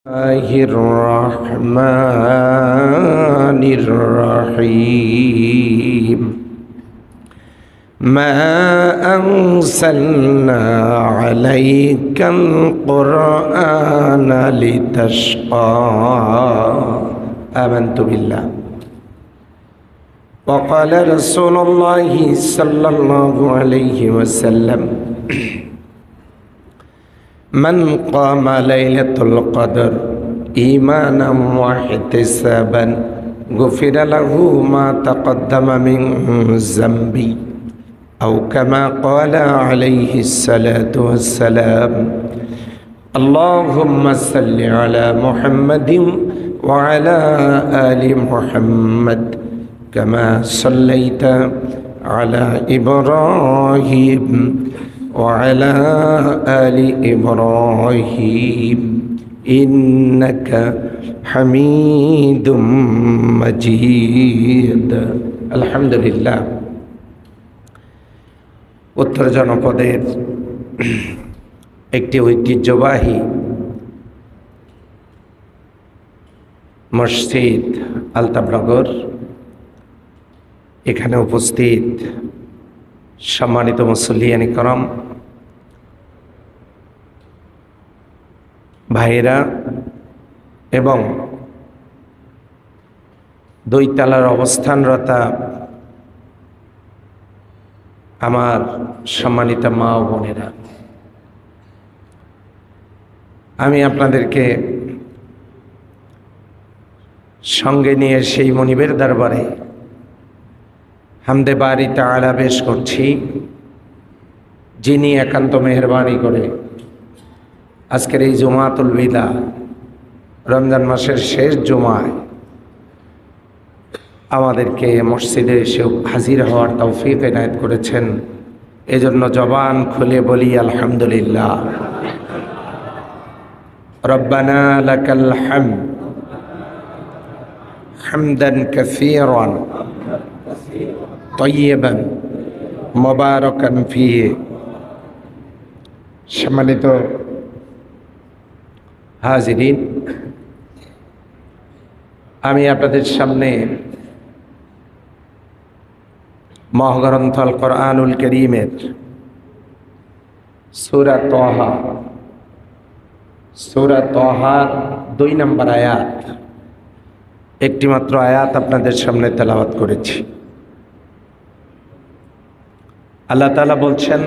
الله الرحمن الرحيم ما أنزلنا عليك القرآن لتشقى آمنت بالله وقال رسول الله صلى الله عليه وسلم من قام ليلة القدر إيمانا واحتسابا غفر له ما تقدم من ذنبه أو كما قال عليه الصلاة والسلام اللهم صل على محمد وعلى آل محمد كما صليت على إبراهيم وعلى آل إبراهيم إنك حميد مجيد الحمد لله উত্তর জনপদের একটি ঐতিহ্যবাহী মসজিদ আলতাবনগর এখানে উপস্থিত সম্মানিত মুসল্লিয়ান করম ভাইয়েরা এবং দুইতলার অবস্থানরতা আমার সম্মানিত মা ও বোনেরা, আমি আপনাদেরকে সঙ্গে নিয়ে সেই মনিবের দরবারে হামদে বারি তাআলা পেশ করছি, যিনি একান্ত মেহেরবানি করে আজকের এই জুমাতুল বিদা রমজান মাসের শেষ জুমায় আমাদেরকে মসজিদে এসে হাজির হওয়ার তৌফিক এনায়েত করেছেন। এজন্য জবান খুলে বলি আলহামদুলিল্লাহ। রব্বানা লাকাল হামদ হামদান কাসীরান তয়্যিবান মুবারাকান ফীহি। সম্মানিত হাজিরিন, আমি আপনাদের সামনে মহাগ্রন্থ আল কোরআনুল কারীমের সূরা তাহার 2 নম্বর আয়াত, একটি মাত্র আয়াত আপনাদের সামনে তেলাওয়াত করেছি। আল্লাহ তাআলা বলছেন,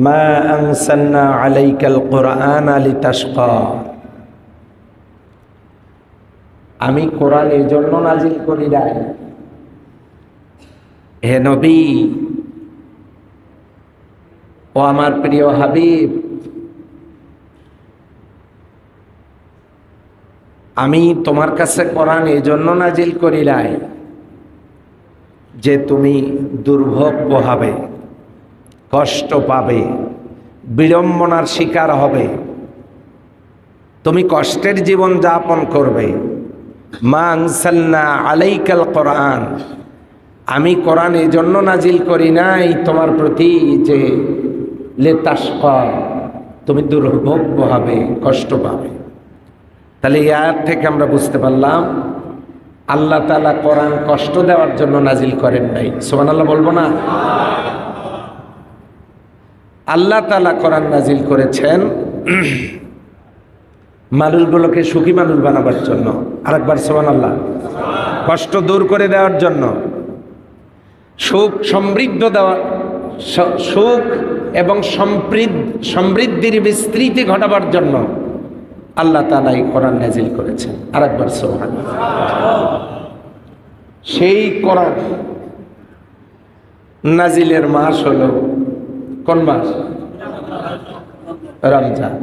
মা আনসালনা আলাইকাল কুরআনা লিতাশকা। আমি কোরআন এই জন্য নাজিল করি নাই, হে নবী ও আমার প্রিয় হাবিব, আমি তোমার কাছে কোরআন এই জন্য নাজিল করি নাই যে তুমি দুর্ভোগ পোহাবে, কষ্ট পাবে, বিড়ম্বনার শিকার হবে, তুমি কষ্টের জীবন যাপন করবে। মা আনসালনা আলাইকাল কোরআন, আমি কোরআন এই জন্য নাজিল করি নাই তোমার প্রতি যে লিতাশকা, তুমি দুর্ভোগ পোহাবে, কষ্ট পাবে। তাহলে এই আয়াত থেকে আমরা বুঝতে পারলাম আল্লাহ তাআলা কোরআন কষ্ট দেওয়ার জন্য নাজিল করেন নাই। সুবহানাল্লাহ বলবো না? আল্লাহ তাআলা কোরআন নাজিল করেছেন মানুষগুলোকে সুখী মানুষ বানাবার জন্য। আরেকবার সুবহানাল্লাহ। কষ্ট দূর করে দেওয়ার জন্য, সুখ সমৃদ্ধ দেওয়া, সুখ এবং সমৃদ্ধির বিস্তৃতি ঘটাবার জন্য আল্লাহ তাআলা এই কোরআন নাজিল করেছেন। আরেকবার সুবহানাল্লাহ। সেই কোরআন নাজিলের মাস হলো কোন মাস? রমজান।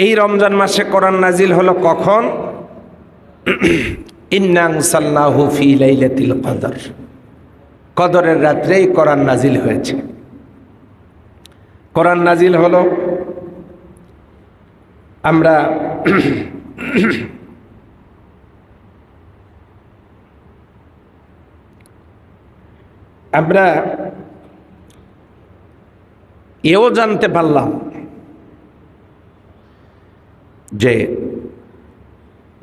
এই রমজান মাসে কোরআন নাজিল হলো কখন? ইন্না আনসালনাহু ফি লাইলাতিল কদর, কদরের রাত্রেই কোরআন নাজিল হয়েছে। কোরআন নাজিল হলো আমরা এও জানতে পারলাম যে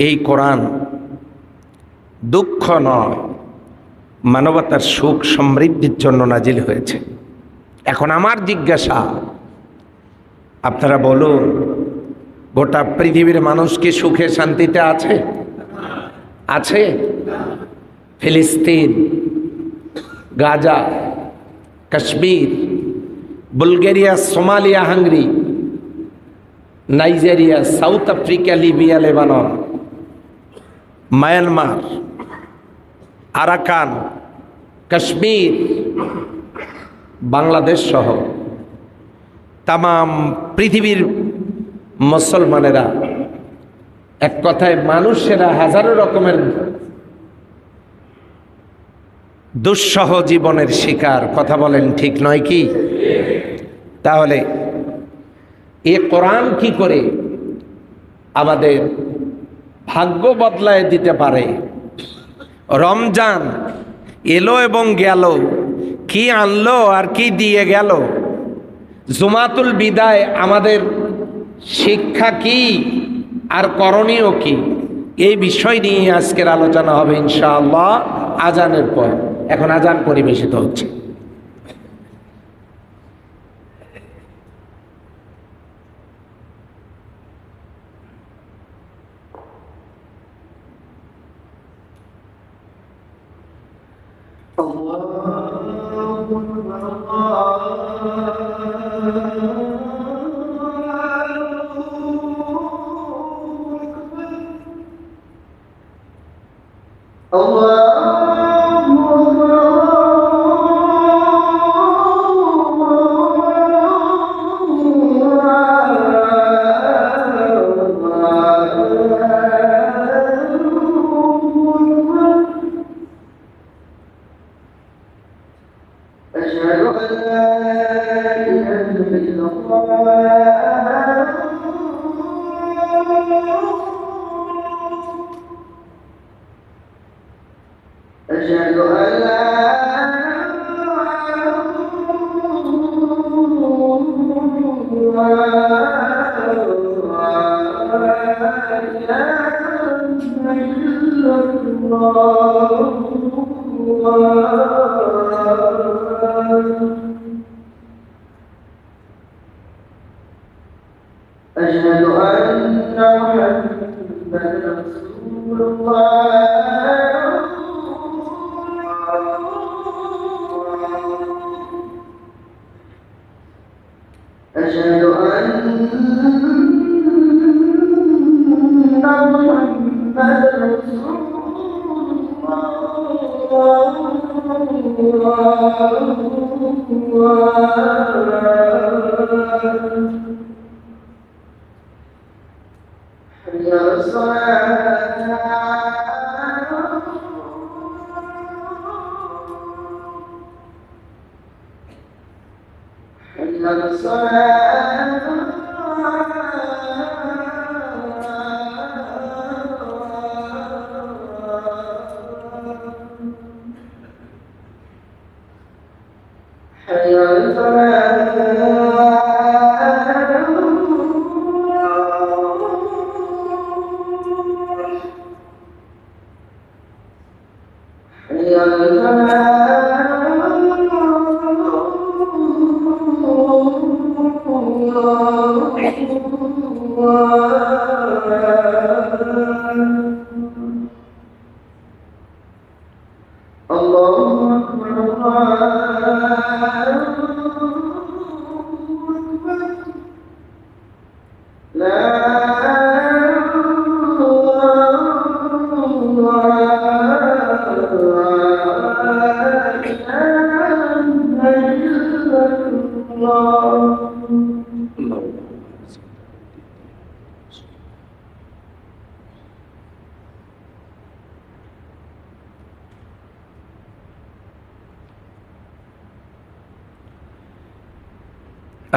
এই কোরআন দুঃখ নয়, মানবতার সুখ সমৃদ্ধির জন্য নাজিল হয়েছে। এখন আমার জিজ্ঞাসা, আপনারা বলুন, গোটা পৃথিবীর মানুষ কি সুখে শান্তিতে আছে? আছে? ফিলিস্তিন, Gaza, Kashmir, Bulgaria, Somalia, Hungary, Nigeria, south Africa, Libya, Lebanon, Myanmar, Arakan, Kashmir, Bangladesh সহ তামাম পৃথিবীর মুসলমানেরা, এক কথায় মানুষেরা হাজারো রকমের দুঃসহ জীবনের শিকার। কথা বলেন, ঠিক নয় কি? তাহলে এ কোরআন কি করে আমাদের ভাগ্য বদলায় দিতে পারে? রমজান এলো এবং গেল, কি আনলো আর কি দিয়ে গেল? জুমাতুল বিদায় আমাদের শিক্ষা কি আর করণীয় কি? এই বিষয় নিয়ে আজকের আলোচনা হবে ইনশাআল্লাহ আজানের পর। এখন আজান পরিবেশিত হচ্ছে।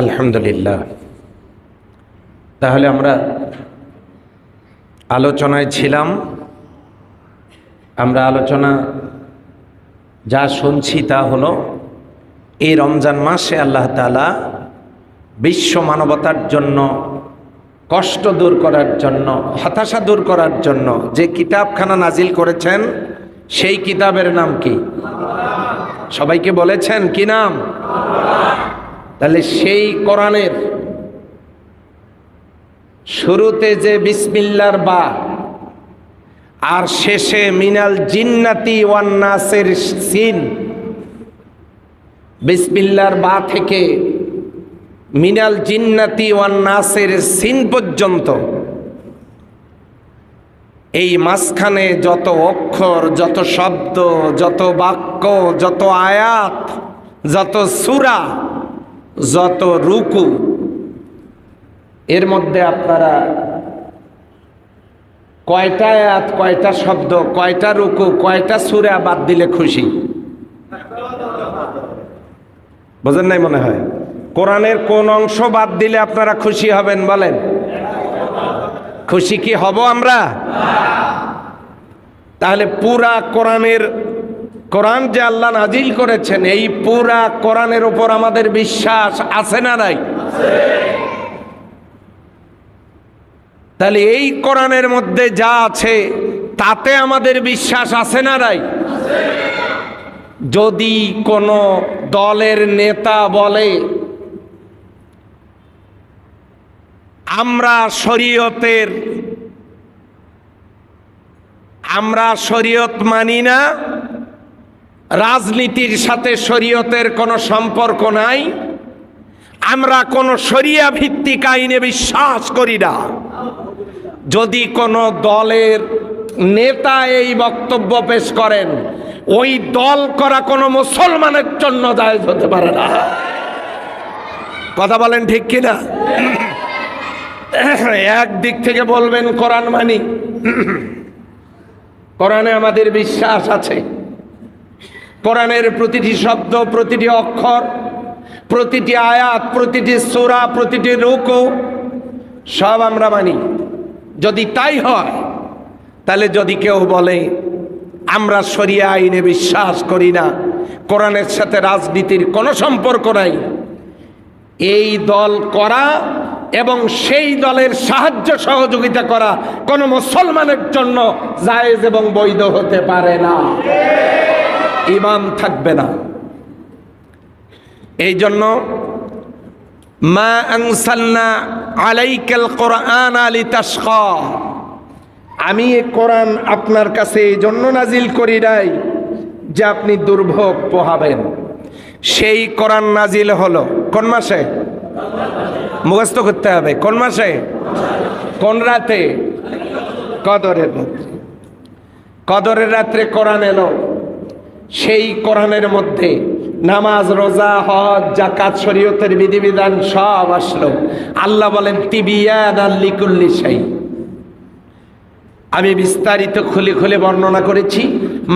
আলহামদুলিল্লাহ। তাহলে আমরা আলোচনায় ছিলাম। আমরা আলোচনা যা শুনছি তা হলো, এই রমজান মাসে আল্লাহ তাআলা বিশ্ব মানবতার জন্য, কষ্ট দূর করার জন্য, হতাশা দূর করার জন্য যে কিতাবখানা নাজিল করেছেন, সেই কিতাবের নাম কি? সবাইকে বলেছেন কি নাম? তাহলে সেই কোরআনের শুরুতে যে বিসমিল্লাহর বা আর শেষে মিনাল জিন্নাতি ওয়ান নাসের সিন, বিসমিল্লাহর বা থেকে মিনাল জিন্নাতি ওয়ান নাসের সিন পর্যন্ত এই মাঝখানে যত অক্ষর, যত শব্দ, যত বাক্য, যত আয়াত, যত সূরা, যত রুকু, এর মধ্যে আপনারা কয়টা আয়াত, কয়টা শব্দ, কয়টা রুকু, কয়টা সূরা বাদ দিলে খুশি? বোঝেন নাই মনে হয়? কোরআনের কোন অংশ বাদ দিলে আপনারা খুশি হবেন বলেন? খুশি কি হব আমরা? তাহলে পুরা কোরআন যে আল্লাহ নাজিল করেছেন, এই পুরা কোরআনের উপর আমাদের বিশ্বাস আছে না নাই? তাহলে এই কোরআনের মধ্যে যা আছে তাতে আমাদের বিশ্বাস আছে না নাই? যদি কোনো দলের নেতা বলে আমরা শরীয়ত মানি না, রাজনীতির সাথে শরীয়তের কোনো সম্পর্ক নাই, আমরা কোনো শরিয়া ভিত্তিক আইনে বিশ্বাস করি না, যদি কোনো দলের নেতা এই বক্তব্য পেশ করেন, ওই দল করা কোনো মুসলমানের জন্য জায়েজ হতে পারে না। কথা বলেন ঠিক কিনা? একদিক থেকে বলবেন কোরআন মানি, কোরআনে আমাদের বিশ্বাস আছে, কোরআনের প্রতিটি শব্দ, প্রতিটি অক্ষর, প্রতিটি আয়াত, প্রতিটি সূরা, প্রতিটি রুকু সব আমরা মানি। যদি তাই হয়, তাহলে যদি কেউ বলে আমরা শরিয়া আইনে বিশ্বাস করি না, কোরআনের সাথে রাজনীতির কোনো সম্পর্ক নাই, এই দল করা এবং সেই দলের সাহায্য সহযোগিতা করা কোনো মুসলমানের জন্য জায়েজ এবং বৈধ হতে পারে না, ঈমান থাকবে না। এই জন্য মা আনসালনা আলাইকাল কুরআনা লিতাশকা, আমি এই কোরআন আপনার কাছে এই জন্য নাজিল করি নাই যে আপনি দুর্ভোগ পোহাবেন। সেই কোরআন নাজিল হলো কোন মাসে? মুখস্থ করতে হবে। কোন মাসে? কোন রাতে? কদরের রাত্রে। কদরের রাত্রে কোরআন এলো। সেই কোরআনের মধ্যে নামাজ, রোজা, হজ, যাকাত, শরীয়তের বিধিবিধান সব আসলো। আল্লাহ বলেন তিবিয়ানাল লিকুল্লি শাই। আমি বিস্তারিত খুলে খুলে বর্ণনা করেছি।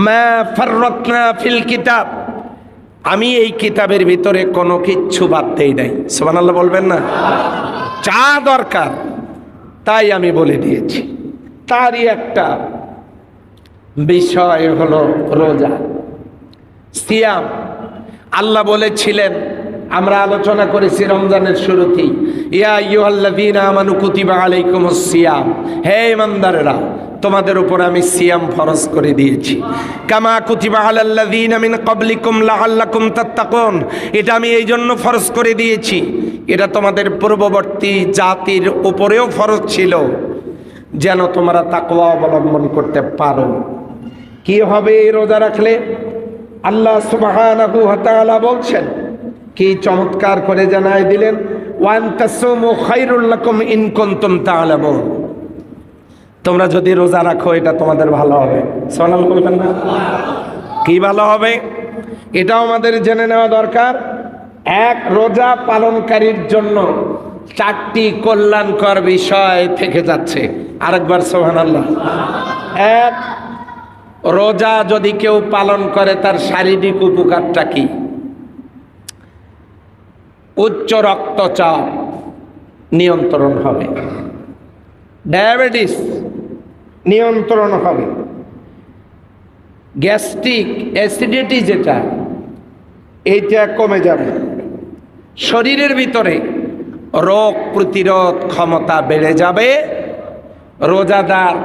মা ফাররাতনা ফিল কিতাব, আমি এই কিতাবের ভিতরে কোনো কিচ্ছু বাদ দেই নাই। সুবহানাল্লাহ বলবেন না? যা দরকার তাই আমি বলে দিয়েছি। তারই একটা বিষয় হলো রোজা, সিয়াম। আল্লাহ বলেছিলেন, আমরা আলোচনা করেছি রমজানের শুরুতেই, ইয়া আইয়ুহাল্লাযীনা আমানু কুতিবা আলাইকুমুস সিয়াম, হে ঈমানদারেরা তোমাদের উপর আমি সিয়াম ফরজ করে দিয়েছি। কামা কুতিবা আলাল্লাযীনা মিন ক্বাবলিকুম লাআল্লাকুম তাত্তাকুন, এটা আমি এই জন্য ফরজ করে দিয়েছি, এটা তোমাদের পূর্ববর্তী জাতির উপরেও ফরজ ছিল, যেন তোমরা তাকওয়া অবলম্বন করতে পারো। কি হবে এই রোজা রাখলে? আল্লাহ সুবহানাহু ওয়া তাআলা বলছেন, কি চমৎকার করে জানাই দিলেন, ওয়ান তাসুমু খায়রুল লাকুম ইন কুনতুম তা'লামুন, তোমরা যদি রোজা রাখো এটা তোমাদের ভালো হবে। সুবহানাল্লাহ বলবেন না? কি ভালো হবে এটাও আমাদের জেনে নেওয়া দরকার। এক, রোজা পালনকারীর জন্য 4টি কল্যাণকর বিষয় থেকে যাচ্ছে। আরেকবার সুবহানাল্লাহ। এক, রোজা যদি কেউ পালন করে তার শারীরিক উপকারটা কি? উচ্চ রক্তচাপ নিয়ন্ত্রণ হবে, ডায়াবেটিস নিয়ন্ত্রণ হবে, গ্যাস্ট্রিক অ্যাসিডিটি যেটা এইটা কমে যাবে, শরীরের ভিতরে রোগ প্রতিরোধ ক্ষমতা বেড়ে যাবে। রোজাদার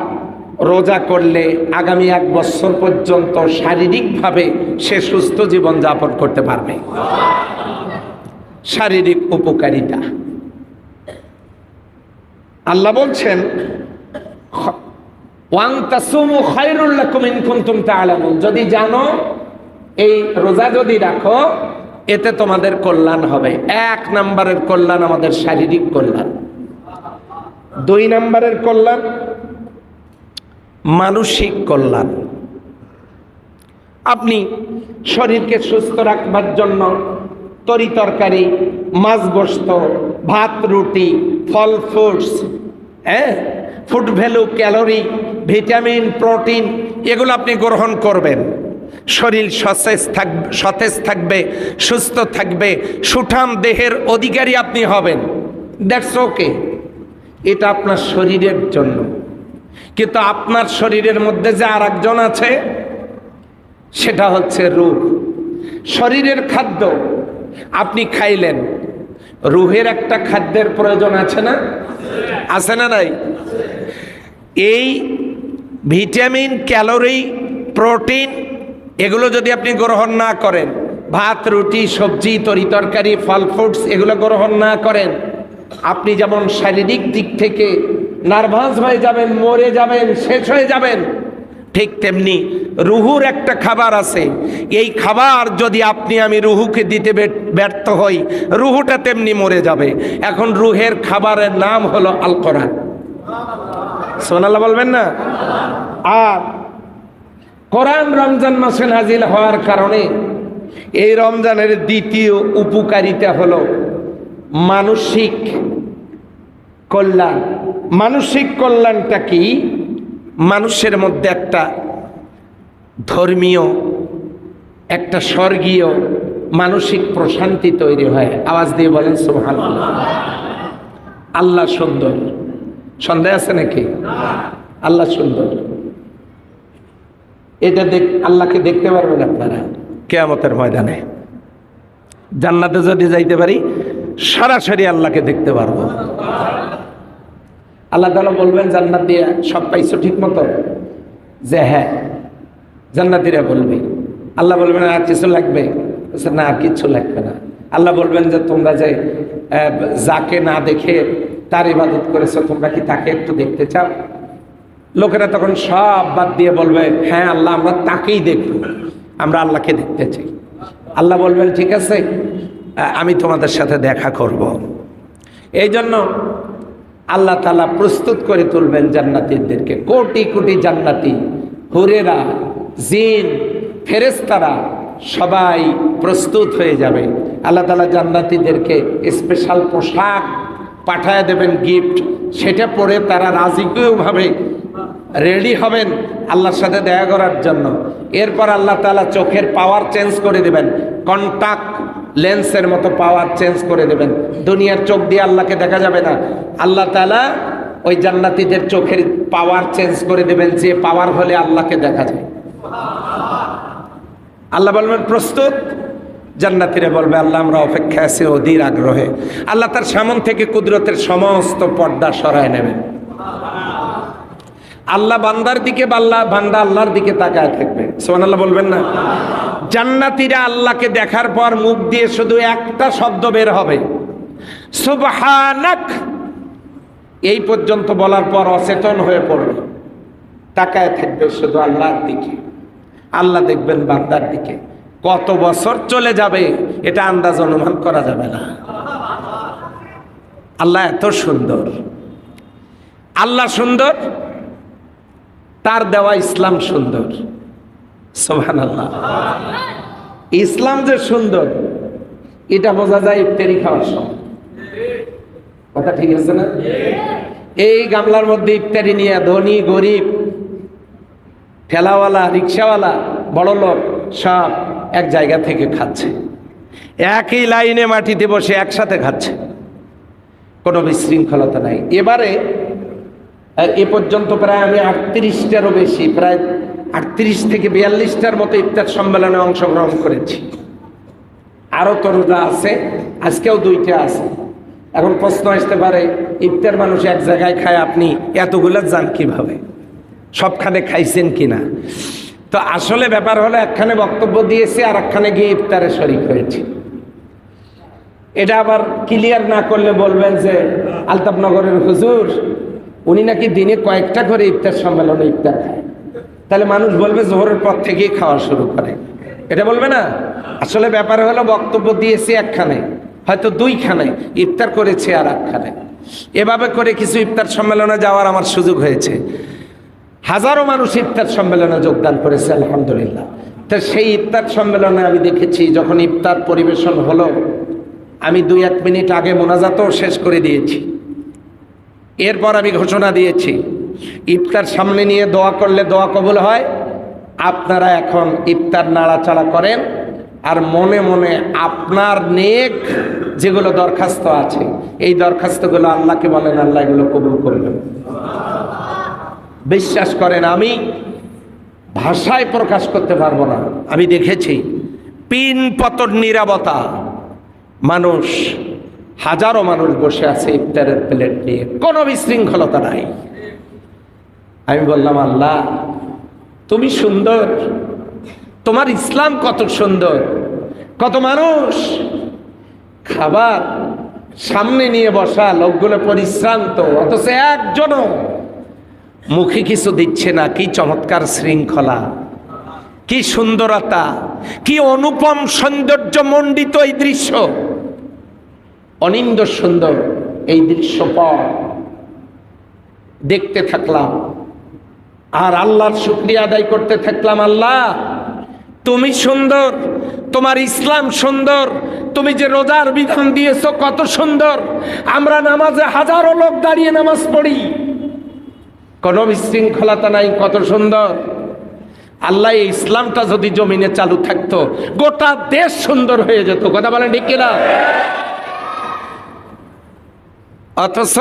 রোজা করলে আগামী 1 বছর পর্যন্ত শারীরিকভাবে সে সুস্থ জীবন যাপন করতে পারবে। শারীরিক উপকারিতা আল্লাহ বলছেন, ওয়ান তাসুমু খায়রুল লাকুম ইন কুনতুম তা'লামুন, যদি জানো এই রোজা যদি রাখো এতে তোমাদের কল্যাণ হবে। 1 নম্বরের কল্যাণ আমাদের শারীরিক কল্যাণ। 2 নম্বরের কল্যাণ মানসিক কল্যাণ। আপনি শরীরকে সুস্থ রাখবার জন্য তরি তরকারি, মাছ গোশত, ভাত রুটি, ফল fruits, food value, calorie, vitamin, protein এগুলো আপনি গ্রহণ করবেন। শরীর সতেজ থাকবে, সুস্থ থাকবে, সুঠাম দেহের অধিকারী আপনি হবেন। দ্যাটস ওকে, এটা আপনার শরীরের জন্য। কিন্তু আপনার শরীরের মধ্যে যে আর একজন আছে সেটা হচ্ছে রূহ। শরীরের খাদ্য আপনি খাইলেন, রুহের একটা খাদ্যের প্রয়োজন আছে না? আছে না নাই? এই ভিটামিন, ক্যালোরি, প্রোটিন এগুলো যদি আপনি গ্রহণ না করেন, ভাত রুটি সবজি তরি তরকারি ফল ফ্রুটস এগুলো গ্রহণ না করেন, আপনি যেমন শারীরিক দিক থেকে নার্ভাস হয়ে যাবেন, মরে যাবেন, শেষ হয়ে যাবেন, ঠিক তেমনি রুহুর একটা খাবার আছে। এই খাবার যদি আপনি আমি রুহুকে দিতে ব্যর্থ হই, রুহুটা তেমনি মরে যাবে। এখন রুহের খাবারের নাম হলো আল কোরআন। সুবহানাল্লাহ বলবেন না? আর কোরআন রমজান মাসে নাজিল হওয়ার কারণে এই রমজানের দ্বিতীয় উপকারিতা হলো মানসিক কল্যাণ। মানসিক কল্যাণটা কি? মানুষের মধ্যে একটা ধর্মীয়, একটা স্বর্গীয় মানসিক প্রশান্তি তৈরি হয়। আওয়াজ দিয়ে বলেন সুবহানাল্লাহ। আল্লাহ সুন্দর, সন্দেহ আছে নাকি? আল্লাহ সুন্দর, এটা আল্লাহকে দেখতে পারবেন আপনারা কিয়ামতের ময়দানে। জান্নাতে যদি যাইতে পারি সরাসরি আল্লাহকে দেখতে পারবো। আল্লাহ তাআলা বলবেন জান্নাত দিয়ে সব পাইছো ঠিক মতো? যে হ্যাঁ, জান্নাতীরা বলবে। আল্লাহ বলবেন আর কিছু লাগবে? না, আর কিচ্ছু লাগবে না। আল্লাহ বলবেন যে তোমরা যে যাকে না দেখে তার ইবাদত করেছো, তোমরা কি তাকে একটু দেখতে চাও? লোকেরা তখন সব বাদ দিয়ে বলবে হ্যাঁ আল্লাহ, আমরা তাকেই দেখব, আমরা আল্লাহকে দেখতে চাই। আল্লাহ বলবেন ঠিক আছে, আমি তোমাদের সাথে দেখা করব। এই জন্য আল্লাহ তাআলা প্রস্তুত করে তুলবেন জান্নাতীদেরকে। কোটি কোটি জান্নাতি, হুরেরা, জিন, ফেরেশতারা সবাই প্রস্তুত হয়ে যাবে। আল্লাহ তাআলা জান্নাতীদেরকে স্পেশাল পোশাক পাঠায় দেবেন, গিফট। সেটা পরে তারা রাজকীয়ভাবে রেডি হবেন আল্লাহর সাথে দেখা করার জন্য। এরপর আল্লাহ তাআলা চোখের পাওয়ার চেঞ্জ করে দেবেন, কন্টাক্ট লেন্সের মতো পাওয়ার চেঞ্জ করে দেবেন। দুনিয়ার চোখ দিয়ে আল্লাহকে দেখা যাবে না। আল্লাহ তাআলা ওই জান্নাতীদের চোখের পাওয়ার চেঞ্জ করে দেবেন, যে পাওয়ার হলে আল্লাহকে দেখা যায়। আল্লাহ বলবেন প্রস্তুত? জান্নাতীরা বলবে আল্লাহ আমরা অপেক্ষা আছি অধীর আগ্রহে। আল্লাহ তার সামনে থেকে কুদরতের সমস্ত পর্দা সরায় নেবেন। আল্লাহ বান্দার দিকে, বান্দা আল্লাহর দিকে তাকায় থাকবে। সুবহানাল্লাহ বলবেন না? জান্নাতীরা আল্লাহকে দেখার পর মুখ দিয়ে শুধু একটা শব্দ বের হবে, সুবহানাক। এই পর্যন্ত বলার পর অচেতন হয়ে পড়বে, তাকায় থাকবে শুধু আল্লাহর দিকে। আল্লাহ দেখবেন বান্দার দিকে। কত বছর চলে যাবে এটা আন্দাজ অনুমান করা যাবে না। আল্লাহ এত সুন্দর, আল্লাহ সুন্দর, তার দেওয়া ইসলাম সুন্দর। সুবহানাল্লাহ। ইসলাম যে সুন্দর এটা বোঝা যায় ইফতারি খাওয়ার সময়। কথা ঠিক আছে না? এই গামলার মধ্যে ইফতারি নিয়ে ধনী গরিব, ঠেলাওয়ালা, রিক্সাওয়ালা, বড় লোক সব এক জায়গা থেকে খাচ্ছে, একই লাইনে মাটিতে বসে একসাথে খাচ্ছে, কোনো বিশৃঙ্খলতা নাই। এবারে এ পর্যন্ত প্রায় আমি 38টারও বেশি, প্রায় 38 থেকে 42টার মতো ইফতার সম্মেলনে অংশগ্রহণ করেছি। আরও তো রোজা আছে, আজকেও 2টা আছে। এখন প্রশ্ন আসতে পারে, ইফতার মানুষ এক জায়গায় খায়, আপনি এতগুলো যান কিভাবে, সবখানে খাইছেন কিনা? তো আসলে ব্যাপার হলো, একখানে বক্তব্য দিয়েছি আর একখানে গিয়ে ইফতারে শরীক হয়েছে। এটা আবার ক্লিয়ার না করলে বলবেন যে আলতাফনগরের হুজুর উনি নাকি দিনে কয়েকটা করে ইফতার সম্মেলনে ইফতার খায়, তাহলে মানুষ বলবে জোহরের পর থেকেই খাওয়া শুরু করে, এটা বলবে না। আসলে ব্যাপার হলো, বক্তব্য দিয়েছি একখানে, হয়তো দুইখানে ইফতার করেছে আর একখানে, এভাবে করে কিছু ইফতার সম্মেলনে যাওয়ার আমার সুযোগ হয়েছে। হাজারো মানুষ ইফতার সম্মেলনে যোগদান করেছে, আলহামদুলিল্লাহ। তো সেই ইফতার সম্মেলনে আমি দেখেছি, যখন ইফতার পরিবেশন হলো, আমি 2-1 মিনিট আগে মোনাজাতও শেষ করে দিয়েছি। এরপর আমি ঘোষণা দিয়েছি, ইফতার সামনে নিয়ে দোয়া করলে দোয়া কবুল হয়। আপনারা এখন ইফতার নাড়াচাড়া করেন, আর মনে মনে আপনার নেক যেগুলো দরখাস্ত আছে, এই দরখাস্তগুলো আল্লাহকে বলেন, আল্লাহ এগুলো কবুল করবেন। বিশ্বাস করেন, আমি ভাষায় প্রকাশ করতে পারবো না। আমি দেখেছি পিন পতন নীরবতা, মানুষ, হাজারো মানুষ বসে আছে ইফতারের প্লেট নিয়ে, কোনো বিশৃঙ্খলতা নাই। আমি বললাম, আল্লাহ তুমি সুন্দর, তোমার ইসলাম কত সুন্দর, কত মানুষ খাবার সামনে নিয়ে বসা, লোকগুলো পরিশ্রান্ত, অথচ একজনও মুখে কিছু দিচ্ছে না। কি চমৎকার শৃঙ্খলা, কি সুন্দরতা, কি অনুপম সৌন্দর্য মণ্ডিত এই দৃশ্য, অনিন্দ্য সুন্দর এই দৃশ্য পর দেখতে থাকলাম আর আল্লাহর শুকরিয়া আদায় করতে থাকলাম। আল্লাহ তুমি সুন্দর, তোমার ইসলাম সুন্দর, তুমি যে রোজার বিধান দিয়েছো কত সুন্দর। আমরা নামাজে হাজারো লোক দাঁড়িয়ে নামাজ পড়ি, কোনো বিশৃঙ্খলতা নাই, কত সুন্দর। আল্লাহ এই ইসলামটা যদি জমিনে চালু থাকতো, গোটা দেশ সুন্দর হয়ে যেত। কথা বলেন ঠিক কিনা? অথচ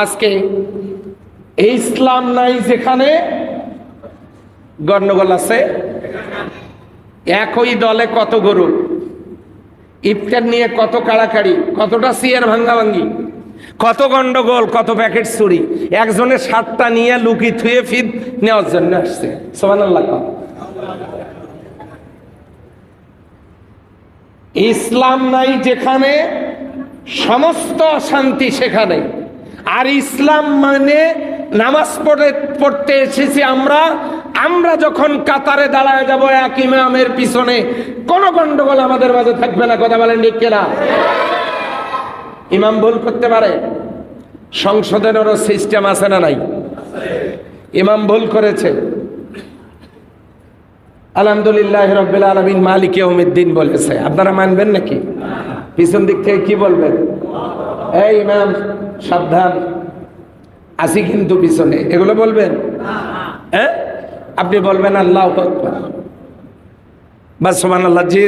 আজকে এই ইসলাম নাই যেখানে গন্ডগোল আছে। একই দলে কত গরু, ইফতার নিয়ে কত কাড়াকাড়ি, কতটা সিয়ার ভাঙ্গাভাঙ্গি, কত গন্ডগোল, কত প্যাকেট চুরি। একজনের 7টা নিয়ে লুকি থুয়ে ফিদ নেওয়ার জন্য আসছে। সুবহানাল্লাহ। ইসলাম নাই যেখানে সমস্ত অশান্তি সেখানে। আর ইসলাম মানে নামাজ পড়তে এসেছি আমরা যখন কাতারে দাঁড়ায় যাব এক ইমামের পিছনে, কোনো গন্ডগোল আমাদের মাঝে থাকবে না। কথা বলেন ঠিক কিনা? ইমাম ভুল করতে পারে, সংশোধনেরও সিস্টেম আছে না নাই? ইমাম ভুল করেছে, আলহামদুলিল্লাহ রাব্বিল আলামিন মালিক ইয়াউমিদ্দিন বলেছে, আপনারা মানবেন নাকি? পিছন দিক থেকে কি বলবেন? এই ইমাম সাবধান, আসি কিন্তু পিছনে, এগুলো বলবেন? হ্যাঁ, আপনি বলবেন আল্লাহু আকবার বা সুবহানাল্লাহ, যে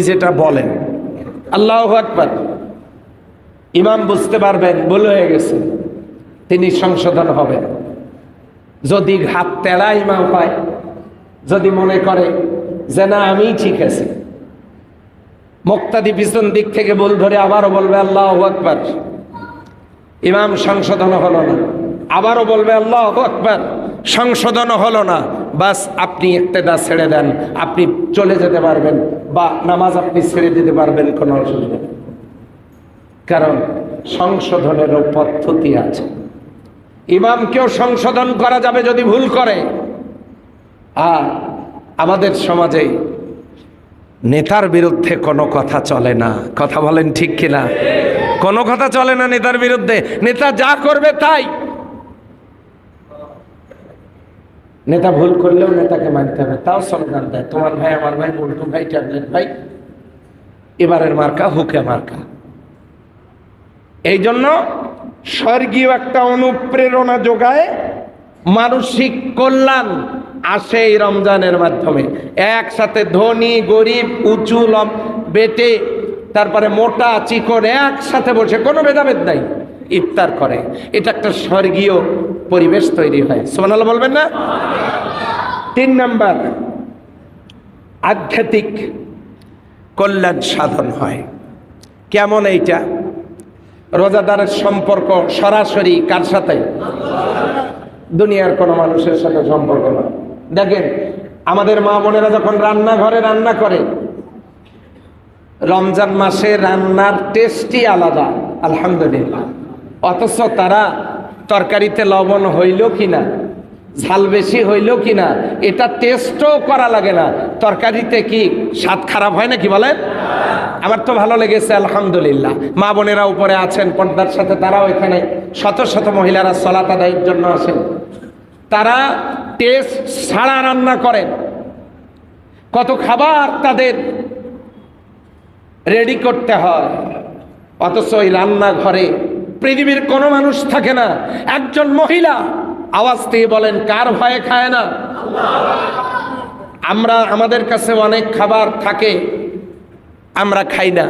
যেটা বলেন, আল্লাহু আকবার। ইমাম বুঝতে পারবেন ভুল হয়ে গেছে, তিনি সংশোধন হবেন। যদি হাত তেলা ইমাম হয়, যদি মনে করে যে না আমি ঠিক আছি, মুক্তাদি পিছন দিক থেকে ভুল ধরে আবারও বলবে আল্লাহু আকবার, ইমাম সংশোধন হলো না, আবারও বলবে আল্লাহু আকবার, সংশোধন হলো না, বাস আপনি ইক্তেদা ছেড়ে দেন, আপনি চলে যেতে পারবেন বা নামাজ আপনি ছেড়ে দিতে পারবেন, কোনো অসুবিধা নেই। কারণ সংশোধনেরও পদ্ধতি আছে। ইমামকেও সংশোধন করা যাবে যদি ভুল করে। আর আমাদের সমাজে নেতার বিরুদ্ধে কোনো কথা চলে না। কথা বলেন ঠিক কিনা? কোনো কথা চলে না নেতার বিরুদ্ধে। নেতা যা করবে তাই। নেতা ভুল করলেও নেতাকে মানতে হবে, তাও স্লোগান দেয়, তোমার ভাই আমার ভাই, বল্টু ভাই, ট্যাবলেট ভাই, এবারের মার্কা হুকে মার্কা। এই জন্য স্বর্গীয় একটা অনুপ্রেরণা যোগায়, মানসিক কল্যাণ আসে এই রমজানের মাধ্যমে। একসাথে ধনী গরিব, উঁচু বেটে, তারপরে মোটা চিকন একসাথে বসে, কোনো ভেদাভেদ নাই, ইফতার করে। এটা একটা স্বর্গীয় পরিবেশ তৈরি হয়। সুবহানাল্লাহ বলবেন না? 3 নাম্বার, আধ্যাত্মিক কল্যাণ সাধন হয়। কেমন? এইটা রোজাদারের সম্পর্ক সরাসরি কার সাথে? দুনিয়ার কোনো মানুষের সাথে সম্পর্ক না। দেখেন আমাদের মা বোনেরা যখন রান্নাঘরে রান্না করে, রমজান মাসে রান্নার টেস্টই আলাদা, আলহামদুলিল্লাহ। অথচ তারা তরকারিতে লবণ হইল কিনা, ঝাল বেশি হইল কিনা, এটা টেস্টও করা লাগে না। তরকারিতে কি স্বাদ খারাপ হয় নাকি বলেন? আমার তো ভালো লেগেছে, আলহামদুলিল্লাহ। মা বোনেরা উপরে আছেন পর্দার সাথে, তারাও এখানে শত শত মহিলারা সালাত আদায়ের জন্য আসেন। তারা টেস্ট ছাড়া রান্না করেন, কত খাবার তাদের রেডি করতে হয়। অথচ ওই রান্নাঘরে পৃথিবীর কোনো মানুষ থাকে না, একজন মহিলা আওয়াজ দিয়ে বলেন কার ভয়ে খায় না? আমাদের কাছে অনেক খাবার থাকে, আমরা খাই না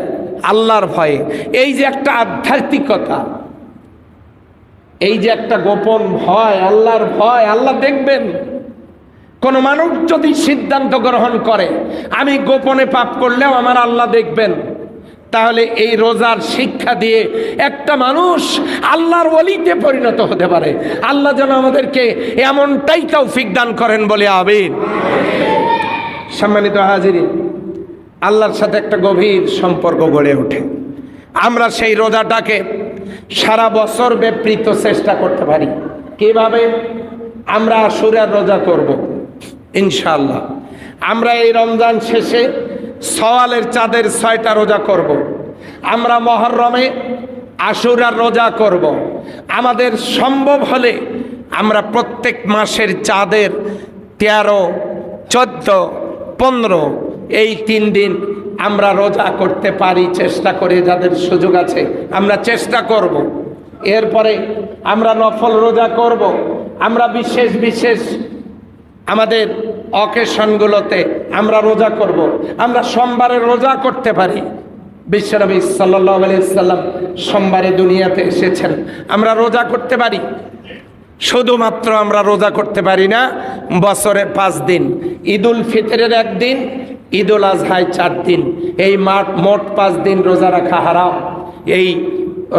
আল্লাহর ভয়ে। এই যে একটা আধ্যাত্মিকতা, এই যে একটা গোপন ভয়, আল্লাহর ভয়, আল্লাহ দেখবেন। কোন মানুষ যদি সিদ্ধান্ত গ্রহণ করে আমি গোপনে পাপ করলেও আমার আল্লাহ দেখবেন, তাহলে এই রোজার শিক্ষা দিয়ে একটা মানুষ আল্লাহর ওলিতে পরিণত হতে পারে। আল্লাহ যেন আমাদেরকে এমনটাই তৌফিক দান করেন বলে আমিন। সম্মানিত হাজিরিন, আল্লাহর সাথে একটা গভীর সম্পর্ক গড়ে ওঠে। আমরা সেই রোজাটাকে সারা বছর ব্যাপৃত চেষ্টা করতে পারি। কিভাবে? আমরা আশুরার রোজা করব ইনশাআল্লাহ। আমরা এই রমজান শেষে সওয়ালের চাঁদের 6টা রোজা করব। আমরা মুহররমে আশুরার রোজা করব। আমাদের সম্ভব হলে আমরা প্রত্যেক মাসের চাঁদের 13, 14, 15 এই 3 দিন আমরা রোজা করতে পারি, চেষ্টা করে, যাদের সুযোগ আছে আমরা চেষ্টা করব। এরপরে আমরা নফল রোজা করব। আমরা বিশেষ বিশেষ আমাদের অকেশনগুলোতে আমরা রোজা করব। আমরা সোমবারে রোজা করতে পারি। বিশ্বনবী সাল্লাল্লাহু আলাইহি সাল্লাম সোমবারে দুনিয়াতে এসেছেন, আমরা রোজা করতে পারি। শুধুমাত্র আমরা রোজা করতে পারি না, বছরে 5 দিন, ঈদুল ফিতরের 1 দিন, ঈদুল আজহায় 4 দিন, এই মোট 5 দিন রোজা রাখা হারাম। এই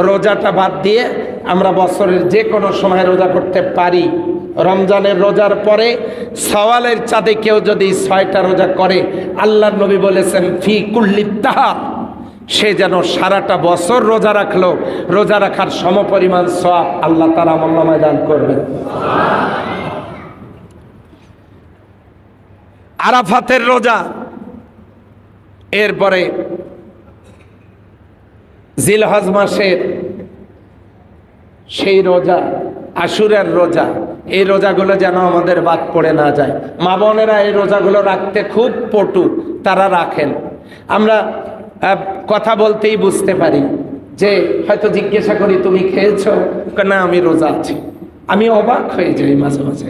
রোজাটা বাদ দিয়ে আমরা বছরের যে কোনো সময় রোজা করতে পারি। রমজানের রোজার পরে সওয়ালের চাঁদে কেউ যদি 6টা রোজা করে, আল্লাহর নবী বলেছেন ফি কুল্লি তাহার, সে যেন সারাটা বছর রোজা রাখলো, রোজা রাখার সমপরিমাণ সওয়াব আল্লাহ তাআলা আমলনামায় দান করবেন। আরাফাতের রোজা, এরপরে জিলহজ মাসের সেই রোজা, আশুরার রোজা, এই রোজাগুলো যেন আমাদের বাদ পড়ে না যায়। মা বোনেরা এই রোজাগুলো রাখতে খুব পটু, তারা রাখেন। আমরা কথা বলতেই বুঝতে পারি যে হয়তো জিজ্ঞাসা করি তুমি খেয়েছো? না, আমি রোজা আছি। আমি অবাক হয়ে যাই মাঝে মাঝে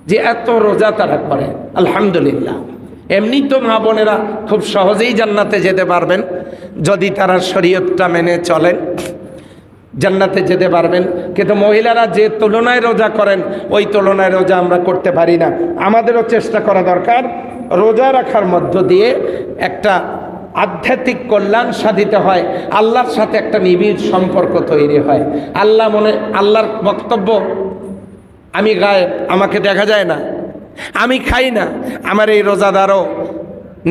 যে এত রোজা তারা করে। আলহামদুলিল্লাহ, এমনি তো মা বোনেরা খুব সহজেই জান্নাতে যেতে পারবেন, যদি তারা শরীয়তটা মেনে চলেন জান্নাতে যেতে পারবেন। কিন্তু মহিলারা যে তুলনায় রোজা করেন ওই তুলনায় রোজা আমরা করতে পারি না। আমাদেরও চেষ্টা করা দরকার, রোজা রাখার মধ্য দিয়ে একটা আধ্যাত্মিক কল্যাণ সাধিত হয়, আল্লাহর সাথে একটা নিবিড় সম্পর্ক তৈরি হয়। আল্লাহর বক্তব্য, আমি গায়েব, আমাকে দেখা যায় না, আমি খাই না, আমার এই রোজাদারও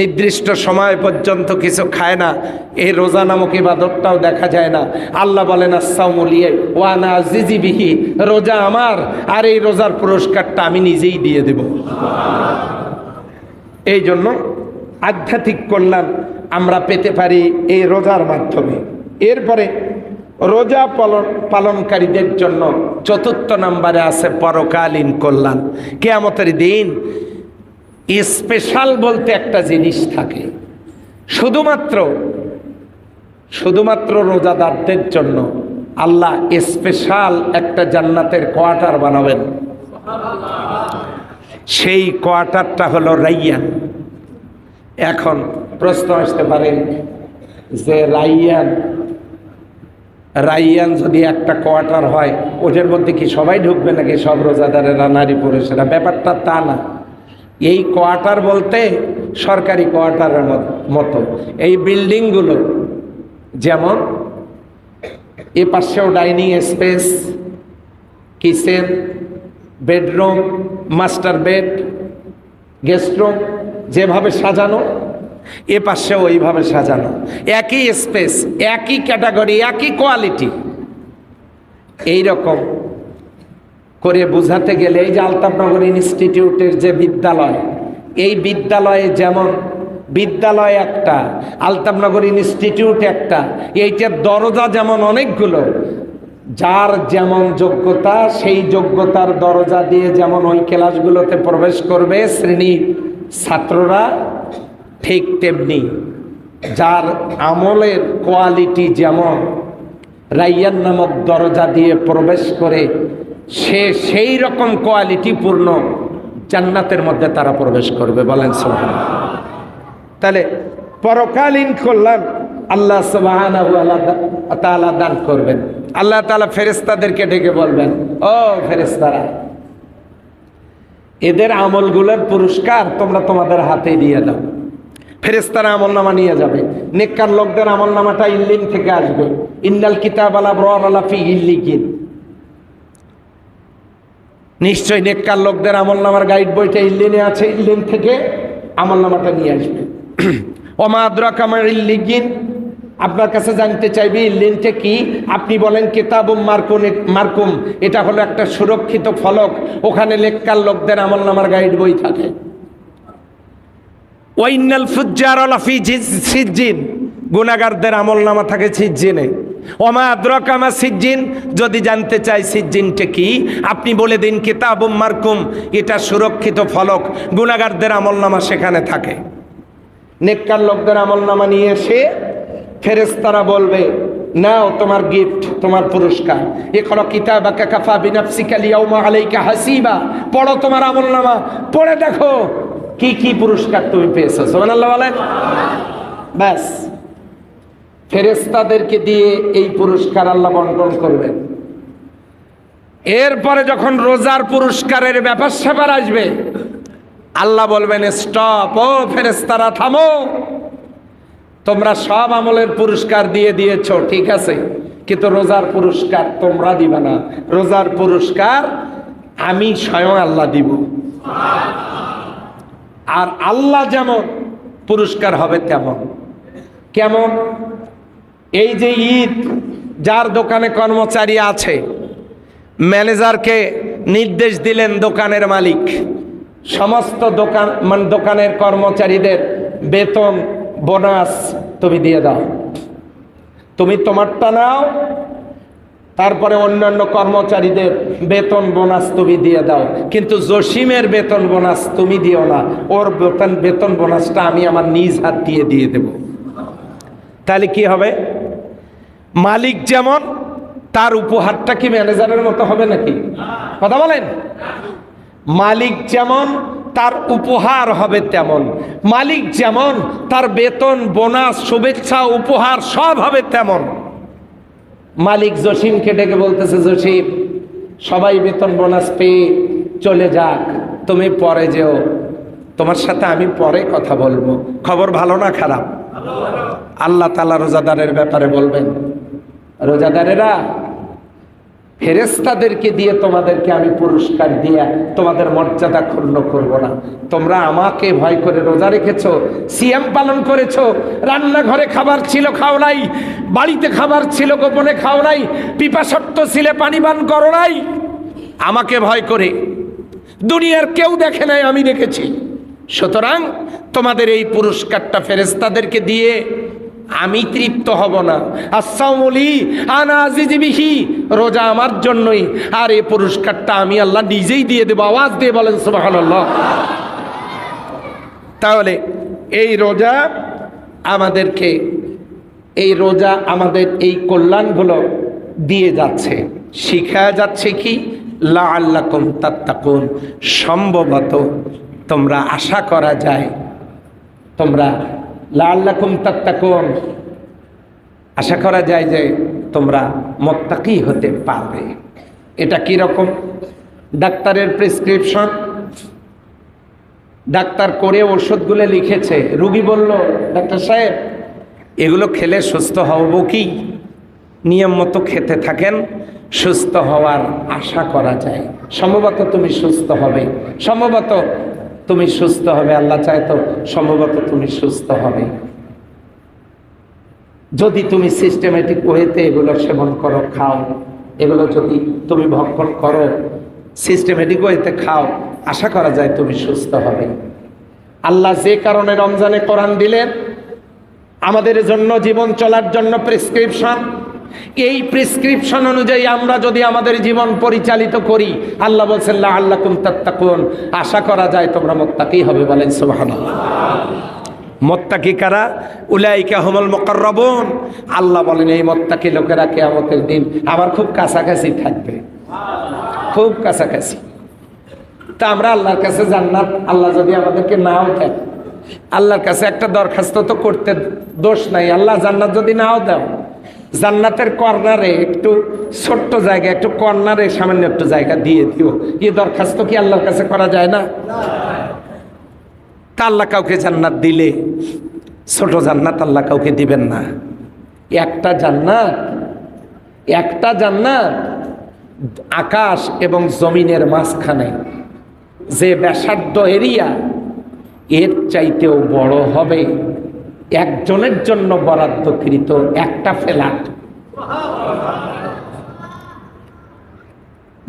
নির্দিষ্ট সময় পর্যন্ত কিছু খায় না, এই রোজা নামক ইবাদতটাও দেখা যায় না। আল্লাহ বলেন আসসাউমু লিয়া ওয়া আনা আজিজি বিহি, রোজা আমার আর এই রোজার পুরস্কারটা আমি নিজেই দিয়ে দেব। এই জন্য আধ্যাত্মিক কল্যাণ আমরা পেতে পারি এই রোজার মাধ্যমে। এরপরে রোজা পালনকারীদের জন্য 4র্থ নম্বরে আছে পরকালীন কল্যাণ। কিয়ামতের দিন স্পেশাল বলতে একটা জিনিস থাকে, শুধুমাত্র রোজাদারদের জন্য আল্লাহ স্পেশাল একটা জান্নাতের কোয়ার্টার বানাবেন। সেই কোয়ার্টারটা হলো রাইয়ান। এখন প্রশ্ন আসতে পারে যে রাইয়ান যদি একটা কোয়ার্টার হয়, ওটার মধ্যে কি সবাই ঢুকবে নাকি, সব রোজাদারেরা, নারী পুরুষেরা? ব্যাপারটা তা না। এই কোয়ার্টার বলতে সরকারি কোয়ার্টারের মতো এই বিল্ডিংগুলো, যেমন এ পাশেও dining space, kitchen, bedroom, master bed, guest room, যেভাবে সাজানো এ পাশেও ওইভাবে সাজানো, একই স্পেস, একই ক্যাটাগরি, একই কোয়ালিটি। এই রকম করে বোঝাতে গেলে এই যে আলতাফনগর ইনস্টিটিউটের যে বিদ্যালয়, এই বিদ্যালয়ে যেমন বিদ্যালয় একটা, আলতাফনগর ইনস্টিটিউট একটা, এইটার দরজা যেমন অনেকগুলো, যার যেমন যোগ্যতা সেই যোগ্যতার দরজা দিয়ে যেমন ওই ক্লাসগুলোতে প্রবেশ করবে শ্রেণীর ছাত্ররা, ঠিক তেমনি যার আমলের কোয়ালিটি যেমন রাইয়ান নামক দরজা দিয়ে প্রবেশ করে সে সেই রকম কোয়ালিটিপূর্ণ জান্নাতের মধ্যে তারা প্রবেশ করবে। বলেন সুবহানাল্লাহ। তাহলে পরকালীন কল্যাণ আল্লাহ সুবহানাহু ওয়া তাআলা দান করবেন। আল্লাহ তাআলা ফেরেশতাদেরকে ডেকে বলবেন, ও ফেরেশতারা, এদের আমলগুলোর পুরস্কার তোমরা তোমাদের হাতে দিয়ে দাও। ফেরেশতারা আমলনামা নিয়ে যাবে। নেককার লোকদের আমলনামাটা ইল্লিন থেকে আসবে। ইন্নাল কিতাবাল আবরারা ফি ইল্লিকিন। নিশ্চয় নেককার লোকদের আমলনামার গাইড বইটা ইল্লিনে আছে, ইল্লিন থেকে আমলনামাটা নিয়ে আসবে। ওমা আদরাকা মা ইল্লিকিন, আপনার কাছে জানতে চাইবে ইল্লিনটা কি? আপনি বলেন কিতাবুম মারকুম, এটা হলো একটা সুরক্ষিত ফলক, ওখানে নেককার লোকদের আমলনামার গাইড বই থাকে। ওয়াইনাল ফুজ্জারা লাফি সিজ্জিন, গুনাহগারদের আমলনামা থাকে সিজ্জিনে। ওমা আদরাকা মা সিজ্জিন, যদি জানতে চাই সিজ্জিনটা কি, আপনি বলে দিন কিতাবুম মারকুম, এটা সুরক্ষিত ফলক, গুনাহগারদের আমলনামা সেখানে থাকে। নেককার লোকদের আমলনামা নিয়ে এসে ফেরেশতারা বলবে, নাও তোমার গিফট, তোমার পুরস্কার। ইকরা কিতাবাকা কাফা বিনাফসিকা আল-ইয়াওমা আলাইকা হাসিবা, পড়ো তোমার আমলনামা, পড়ে দেখো কি কি পুরস্কার তুমি পেয়েছো। সুবহানাল্লাহ বলেন। ব্যাস, ফেরেশতাদেরকে দিয়ে এই পুরস্কার আল্লাহ বন্টন করবেন। এরপরে যখন রোজার পুরস্কারের ব্যাপার স্যাপার আসবে, আল্লাহ বলবেন স্টপ, ও ফেরেশতারা থামো, তোমরা সব আমলের পুরস্কার দিয়ে দিয়েছো, ঠিক আছে, কিন্তু রোজার পুরস্কার তোমরা দিবা না, রোজার পুরস্কার আমি স্বয়ং আল্লাহ দিব। আর আল্লাহ যেমন পুরস্কার হবে তেমন। কেমন? এই যে ঈদ, যার দোকানে কর্মচারী আছে, ম্যানেজারকে নির্দেশ দিলেন দোকানের মালিক, সমস্ত দোকানের কর্মচারীদের বেতন বোনাস তুমি দিয়ে দাও, তুমি তোমারটা নাও, তারপরে অন্যান্য কর্মচারীদের বেতন বোনাস তুমি দিয়ে দাও, কিন্তু জসিমের বেতন বোনাস তুমি দিও না, ওর বেতন বোনাসটা আমি আমার নিজ হাত দিয়ে দেব। তাহলে কি হবে? মালিক যেমন, তার উপহারটা কি ম্যানেজারের মতো হবে নাকি? কথা বলেন। মালিক যেমন, তার উপহার হবে তেমন। মালিক যেমন, তার বেতন বোনাস শুভেচ্ছা উপহার সব হবে তেমন। মালিক জসিমকে ডেকে বলতেছে, জসিম, সবাই বেতন বোনাস পেয়ে চলে যাক, তুমি পরে যেও, তোমার সাথে আমি পরে কথা বলবো। খবর ভালো না খারাপ? আল্লাহ তাআলা রোজাদারের ব্যাপারে বলবেন, রোজাদারেরা, ফেরেশতাদেরকে দিয়ে তোমাদেরকে আমি পুরস্কার দিয়ে তোমাদের মর্যাদা ক্ষুণ্ণ করব না। তোমরা আমাকে ভয় করে রোজা রেখেছো, সিয়াম পালন করেছো, রান্নাঘরে খাবার ছিল খাও নাই, বাড়িতে খাবার ছিল গোপনে খাও নাই, পিপাসার্ত ছিলে পানি পান করো নাই, আমাকে ভয় করে। দুনিয়ার কেউ দেখে নাই, আমি দেখেছি। সুতরাং তোমাদের এই পুরস্কারটা ফেরেশতাদেরকে দিয়ে আমি তৃপ্ত হব না। আসসাউলি আনা আজিজিবিহি, রোজা আমার জন্যই, আর এই পুরস্কারটা আমি আল্লাহ নিজেই দিয়ে দেব। আওয়াজ দিয়ে বলেন সুবহানাল্লাহ। তাহলে এই রোজা আমাদেরকে, এই রোজা আমাদের এই কল্যাণগুলো দিয়ে যাচ্ছে, শিখা যাচ্ছে কি? লাআল্লাকুম তাত্তাকুন, সম্ভবত তোমরা আশা করা যায়, তোমরা লাআল্লাকুম তাত্তাকুন, আশা করা যায় যে তোমরা মুত্তাকি হতে পারবে। এটা কি রকম? ডাক্তারের প্রেসক্রিপশন, ডাক্তার করে ওষুধগুলো লিখেছে, রুগী বলল, ডাক্তার সাহেব এগুলো খেলে সুস্থ হব কি? নিয়ম মতো খেতে থাকেন, সুস্থ হওয়ার আশা করা যায়। সম্ভবত তুমি সুস্থ হবে, সম্ভবত তুমি সুস্থ হবে, আল্লাহ চায় তো সম্ভবত তুমি সুস্থ হবে। যদি তুমি সিস্টেমেটিক ওয়েতে এগুলো সেবন করো, খাও, এগুলো যদি তুমি ভক্ষণ করো, সিস্টেমেটিক ওয়েতে খাও, আশা করা যায় তুমি সুস্থ হবে। আল্লাহ যে কারণে রমজানে কোরআন দিলেন, আমাদের জন্য জীবন চলার জন্য প্রেসক্রিপশন, এই প্রেসক্রিপশন অনুযায়ী আমরা যদি আমাদের জীবন পরিচালিত করি, আল্লাহ বলছেন লাআল্লাকুম তাত্তাকুন, আশা করা যায় তোমরা মুত্তাকি হবে। বলেন সুবহানাল্লাহ। মুত্তাকি কারা? উলাইকা হুমুল মুকাররাবুন। আল্লাহ বলেন এই মুত্তাকি লোকেরা কিয়ামতের দিন আমার খুব কাছাকাছি থাকবে, খুব কাছাকাছি। তা আমরা আল্লাহর কাছে জান্নাত, আল্লাহ যদি আমাদেরকে নাও দেন, আল্লাহর কাছে একটা দরখাস্ত তো করতে দোষ নাই। আল্লাহ জান্নাত যদি নাও দাও, জান্নাতের কর্নারে একটু ছোট্ট জায়গা, একটু কর্নারে সামান্য একটু জায়গা দিয়ে দিও, এই দরখাস্ত কি আল্লাহর কাছে করা যায় না? তা আল্লাহ কাউকে জান্নাত দিলে ছোট জান্নাত আল্লাহ কাউকে দিবেন না। একটা জান্নাত আকাশ এবং জমিনের মাঝখানে যে ব্যাসার্ধ এরিয়া, এর চাইতেও বড় হবে একজনের জন্য বরাদ্দকৃত একটা ফ্ল্যাট।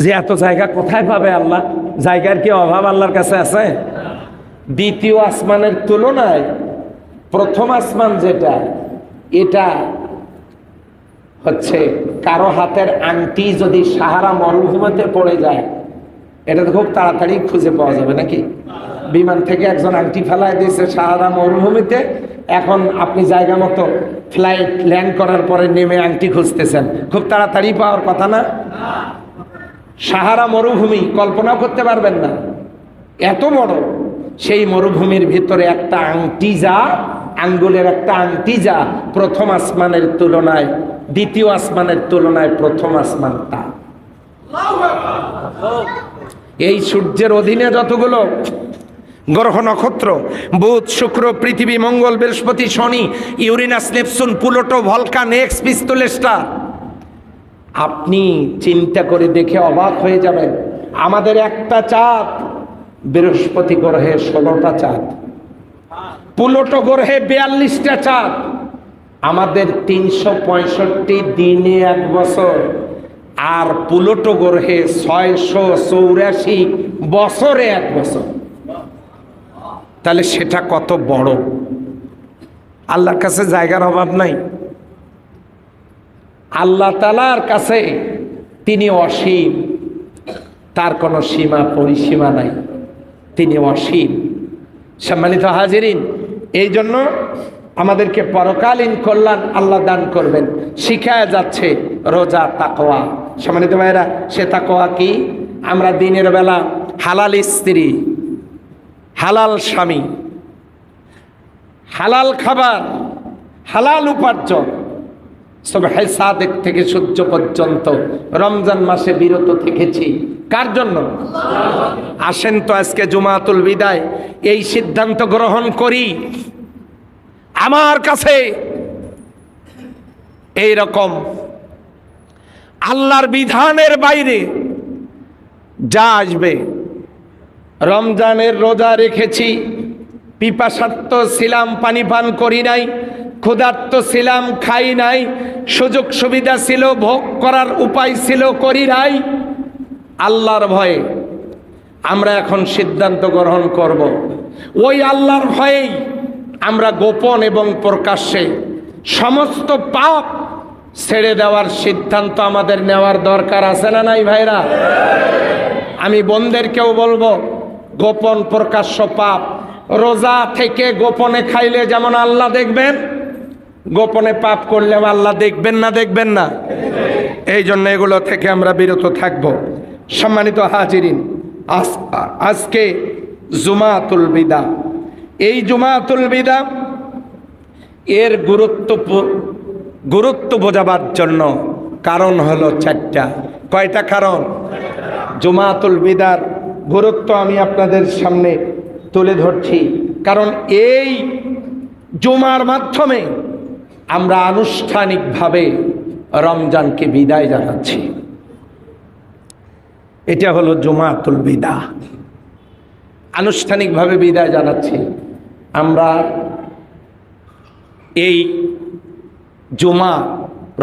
যে এত জায়গা কোথায় পাবে আল্লাহ? জায়গার কি অভাব আল্লাহর কাছে আছে? দ্বিতীয় আসমানের তুলনায় প্রথম আসমান যেটা, এটা হচ্ছে কারো হাতের আংটি যদি সাহারা মরুভূমিতে পড়ে যায়, এটা তো খুব তাড়াতাড়ি খুঁজে পাওয়া যাবে নাকি? বিমান থেকে একজন আংটি ফেলায় দিয়েছে সাহারা মরুভূমিতে, এখন আপনি জায়গা মতো ফ্লাইট ল্যান্ড করার পরে নেমে আংটি খুঁজতেছেন, খুব তাড়াতাড়ি পাওয়ার কথা না? সাহারা মরুভূমি কল্পনাও করতে পারবেন না, এত বড়। সেই মরুভূমির ভিতরে একটা আংটি যা, আঙ্গুলের একটা আংটি যা, প্রথম আসমানের তুলনায় দ্বিতীয় আসমানের তুলনায় প্রথম আসমানটা। এই সূর্যের অধীনে যতগুলো গ্রহ নক্ষত্র, বুধ, শুক্র, পৃথিবী, মঙ্গল, বৃহস্পতি, শনি, Uranus, Neptune, Pluto, Vulcan, X পিস্তলেস্টা, আপনি চিন্তা করে দেখে অবাক হয়ে যাবেন। আমাদের একটা চাঁদ, বৃহস্পতি গ্রহে 16টা চাঁদ, প্লুটো গ্রহে 42টা চাঁদ। আমাদের 365 দিনে এক বছর, আর প্লুটো গ্রহে 684 বছরে এক বছর। তাহলে সেটা কত বড়! আল্লাহর কাছে জায়গার অভাব নাই। আল্লাহ তাআলার কাছে তিনি অসীম, তার কোনো সীমা পরিসীমা নাই, তিনি অসীম। সম্মানিত হাজিরিন, এই জন্য আমাদেরকে পরকালীন কল্যাণ আল্লাহ দান করবেন। শিখায় যাচ্ছে রোজা, তাকওয়া। সম্মানিত ভাইরা, সে তাকওয়া কি? আমরা দিনের বেলা হালাল স্ত্রী, হালাল স্বামী, হালাল খাবার, হালাল উপার্জন, সুবহে সাদেক থেকে সূর্য পর্যন্ত রমজান মাসে বিরত থেকেছি। কার জন্য? আসেন তো আজকে জুমাতুল বিদায় এই সিদ্ধান্ত গ্রহণ করি, আমার কাছে এই রকম আল্লাহর বিধানের বাইরে যা আসবে, রমজানের রোজা রেখেছি, পিপাসার্ত ছিলাম, পানি পান করি নাই, ক্ষুধার্ত ছিলাম, খাই নাই, সুযোগ সুবিধা ছিল, ভোগ করার উপায় ছিল, করি নাই। আল্লাহর ভয়ে আমরা এখন সিদ্ধান্ত গ্রহণ করব। ওই আল্লাহর ভয়েই আমরা গোপন এবং প্রকাশ্যে সমস্ত পাপ ছেড়ে দেওয়ার সিদ্ধান্ত আমাদের নেওয়ার দরকার আছে না নাই ভাইরা? আমি বোনদেরকেও বলবো, গোপন প্রকাশ্য পাপ, রোজা থেকে গোপনে খাইলে যেমন আল্লাহ দেখবেন, গোপনে পাপ করলেও আল্লাহ দেখবেন না? দেখবেন না? এই জন্য এগুলো থেকে আমরা বিরত থাকব। সম্মানিত হাজিরিন, আজকে জুমাতুল বিদা। এই জুমাতুল বিদা এর গুরুত্ব বোঝাবার জন্য কারণ হলো 4টা। কয়টা কারণ? জুমাতুল বিদার গুরুত্ব আমি আপনাদের সামনে তুলে ধরছি, কারণ এই জুমার মাধ্যমে আমরা আনুষ্ঠানিকভাবে রমজানকে বিদায় জানাচ্ছি। এটা হলো জুমাতুল বিদা, আনুষ্ঠানিকভাবে বিদায় জানাচ্ছি। আমরা এই জুমা,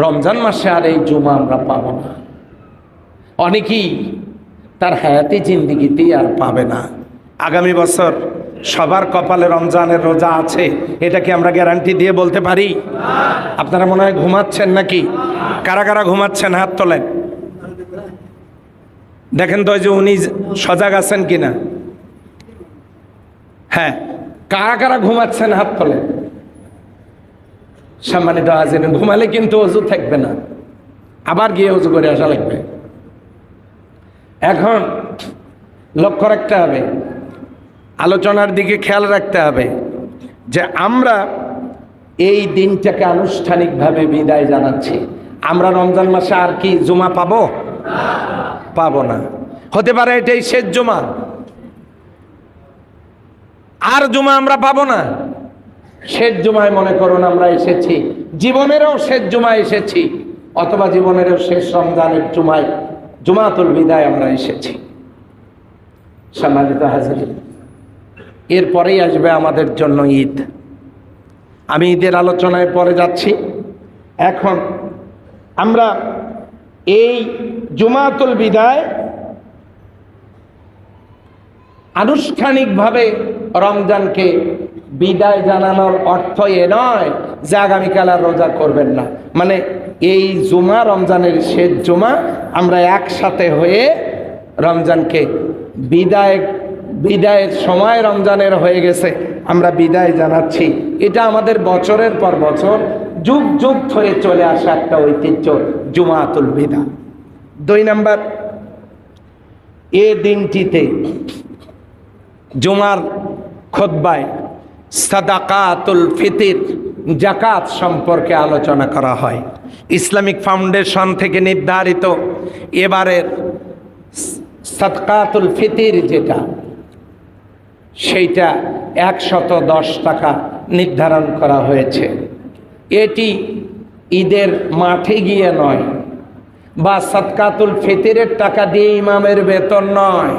রমজান মাসে আর এই জুমা আমরা পাবো না। অনেকেই তার হায়াতি জিন্দিগিতেই আর পাবে না। আগামী বছর সবার কপালে রমজানের রোজা আছে, এটা কি আমরা গ্যারান্টি দিয়ে বলতে পারি? আপনারা মনে হয় ঘুমাচ্ছেন নাকি? কারা কারা ঘুমাচ্ছেন হাত তোলেন, দেখেন তো যে উনি সজাগ আছেন কিনা। হ্যাঁ, কারা কারা ঘুমাচ্ছেন হাত তোলেন। সম্মানিত হাজির, ঘুমালে কিন্তু অজু থাকবে না, আবার গিয়ে অজু করে আসা লাগবে। এখন লক্ষ্য রাখতে হবে, আলোচনার দিকে খেয়াল রাখতে হবে যে আমরা এই দিনটাকে আনুষ্ঠানিকভাবে বিদায় জানাচ্ছি। আমরা রমজান মাসে আর কি জুমা পাবো? পাবো না। হতে পারে এটাই শেষ জুমা, আর জুমা আমরা পাবো না। শেষ জুমায় মনে করুন আমরা এসেছি, জীবনেরও শেষ জুমায় এসেছি, অথবা জীবনেরও শেষ রমজানের জুমায়, জুমাতুল বিদায় আমরা এসেছি। সম্মানিত হাজির, এরপরেই আসবে আমাদের জন্য ঈদ। আমি ঈদের আলোচনায় পরে যাচ্ছি। এখন আমরা এই জুমাতুল বিদায় আনুষ্ঠানিকভাবে রমজানকে বিদায় জানানোর অর্থ এ নয় যে আগামীকাল আর রোজা করবেন না। মানে এই জুমা, রমজানের শেষ জুমা, আমরা একসাথে হয়ে রমজানকে বিদায়ের সময় রমজানের হয়ে গেছে, আমরা বিদায় জানাচ্ছি। এটা আমাদের বছরের পর বছর যুগ যুগ ধরে চলে আসা একটা ঐতিহ্য, জুমাতুল বিদা। 2 নাম্বার, এ দিনটিতে জুমার খুতবায় সাদাকাতুল ফিতর, জাকাত সম্পর্কে আলোচনা করা হয়। ইসলামিক ফাউন্ডেশন থেকে নির্ধারিত এবারের সাদকাতুল ফিতর যেটা, সেইটা 110 টাকা নির্ধারণ করা হয়েছে। এটি ঈদের মাঠে গিয়ে নয়, বা সাদকাতুল ফিতরের টাকা দিয়ে ইমামের বেতন নয়।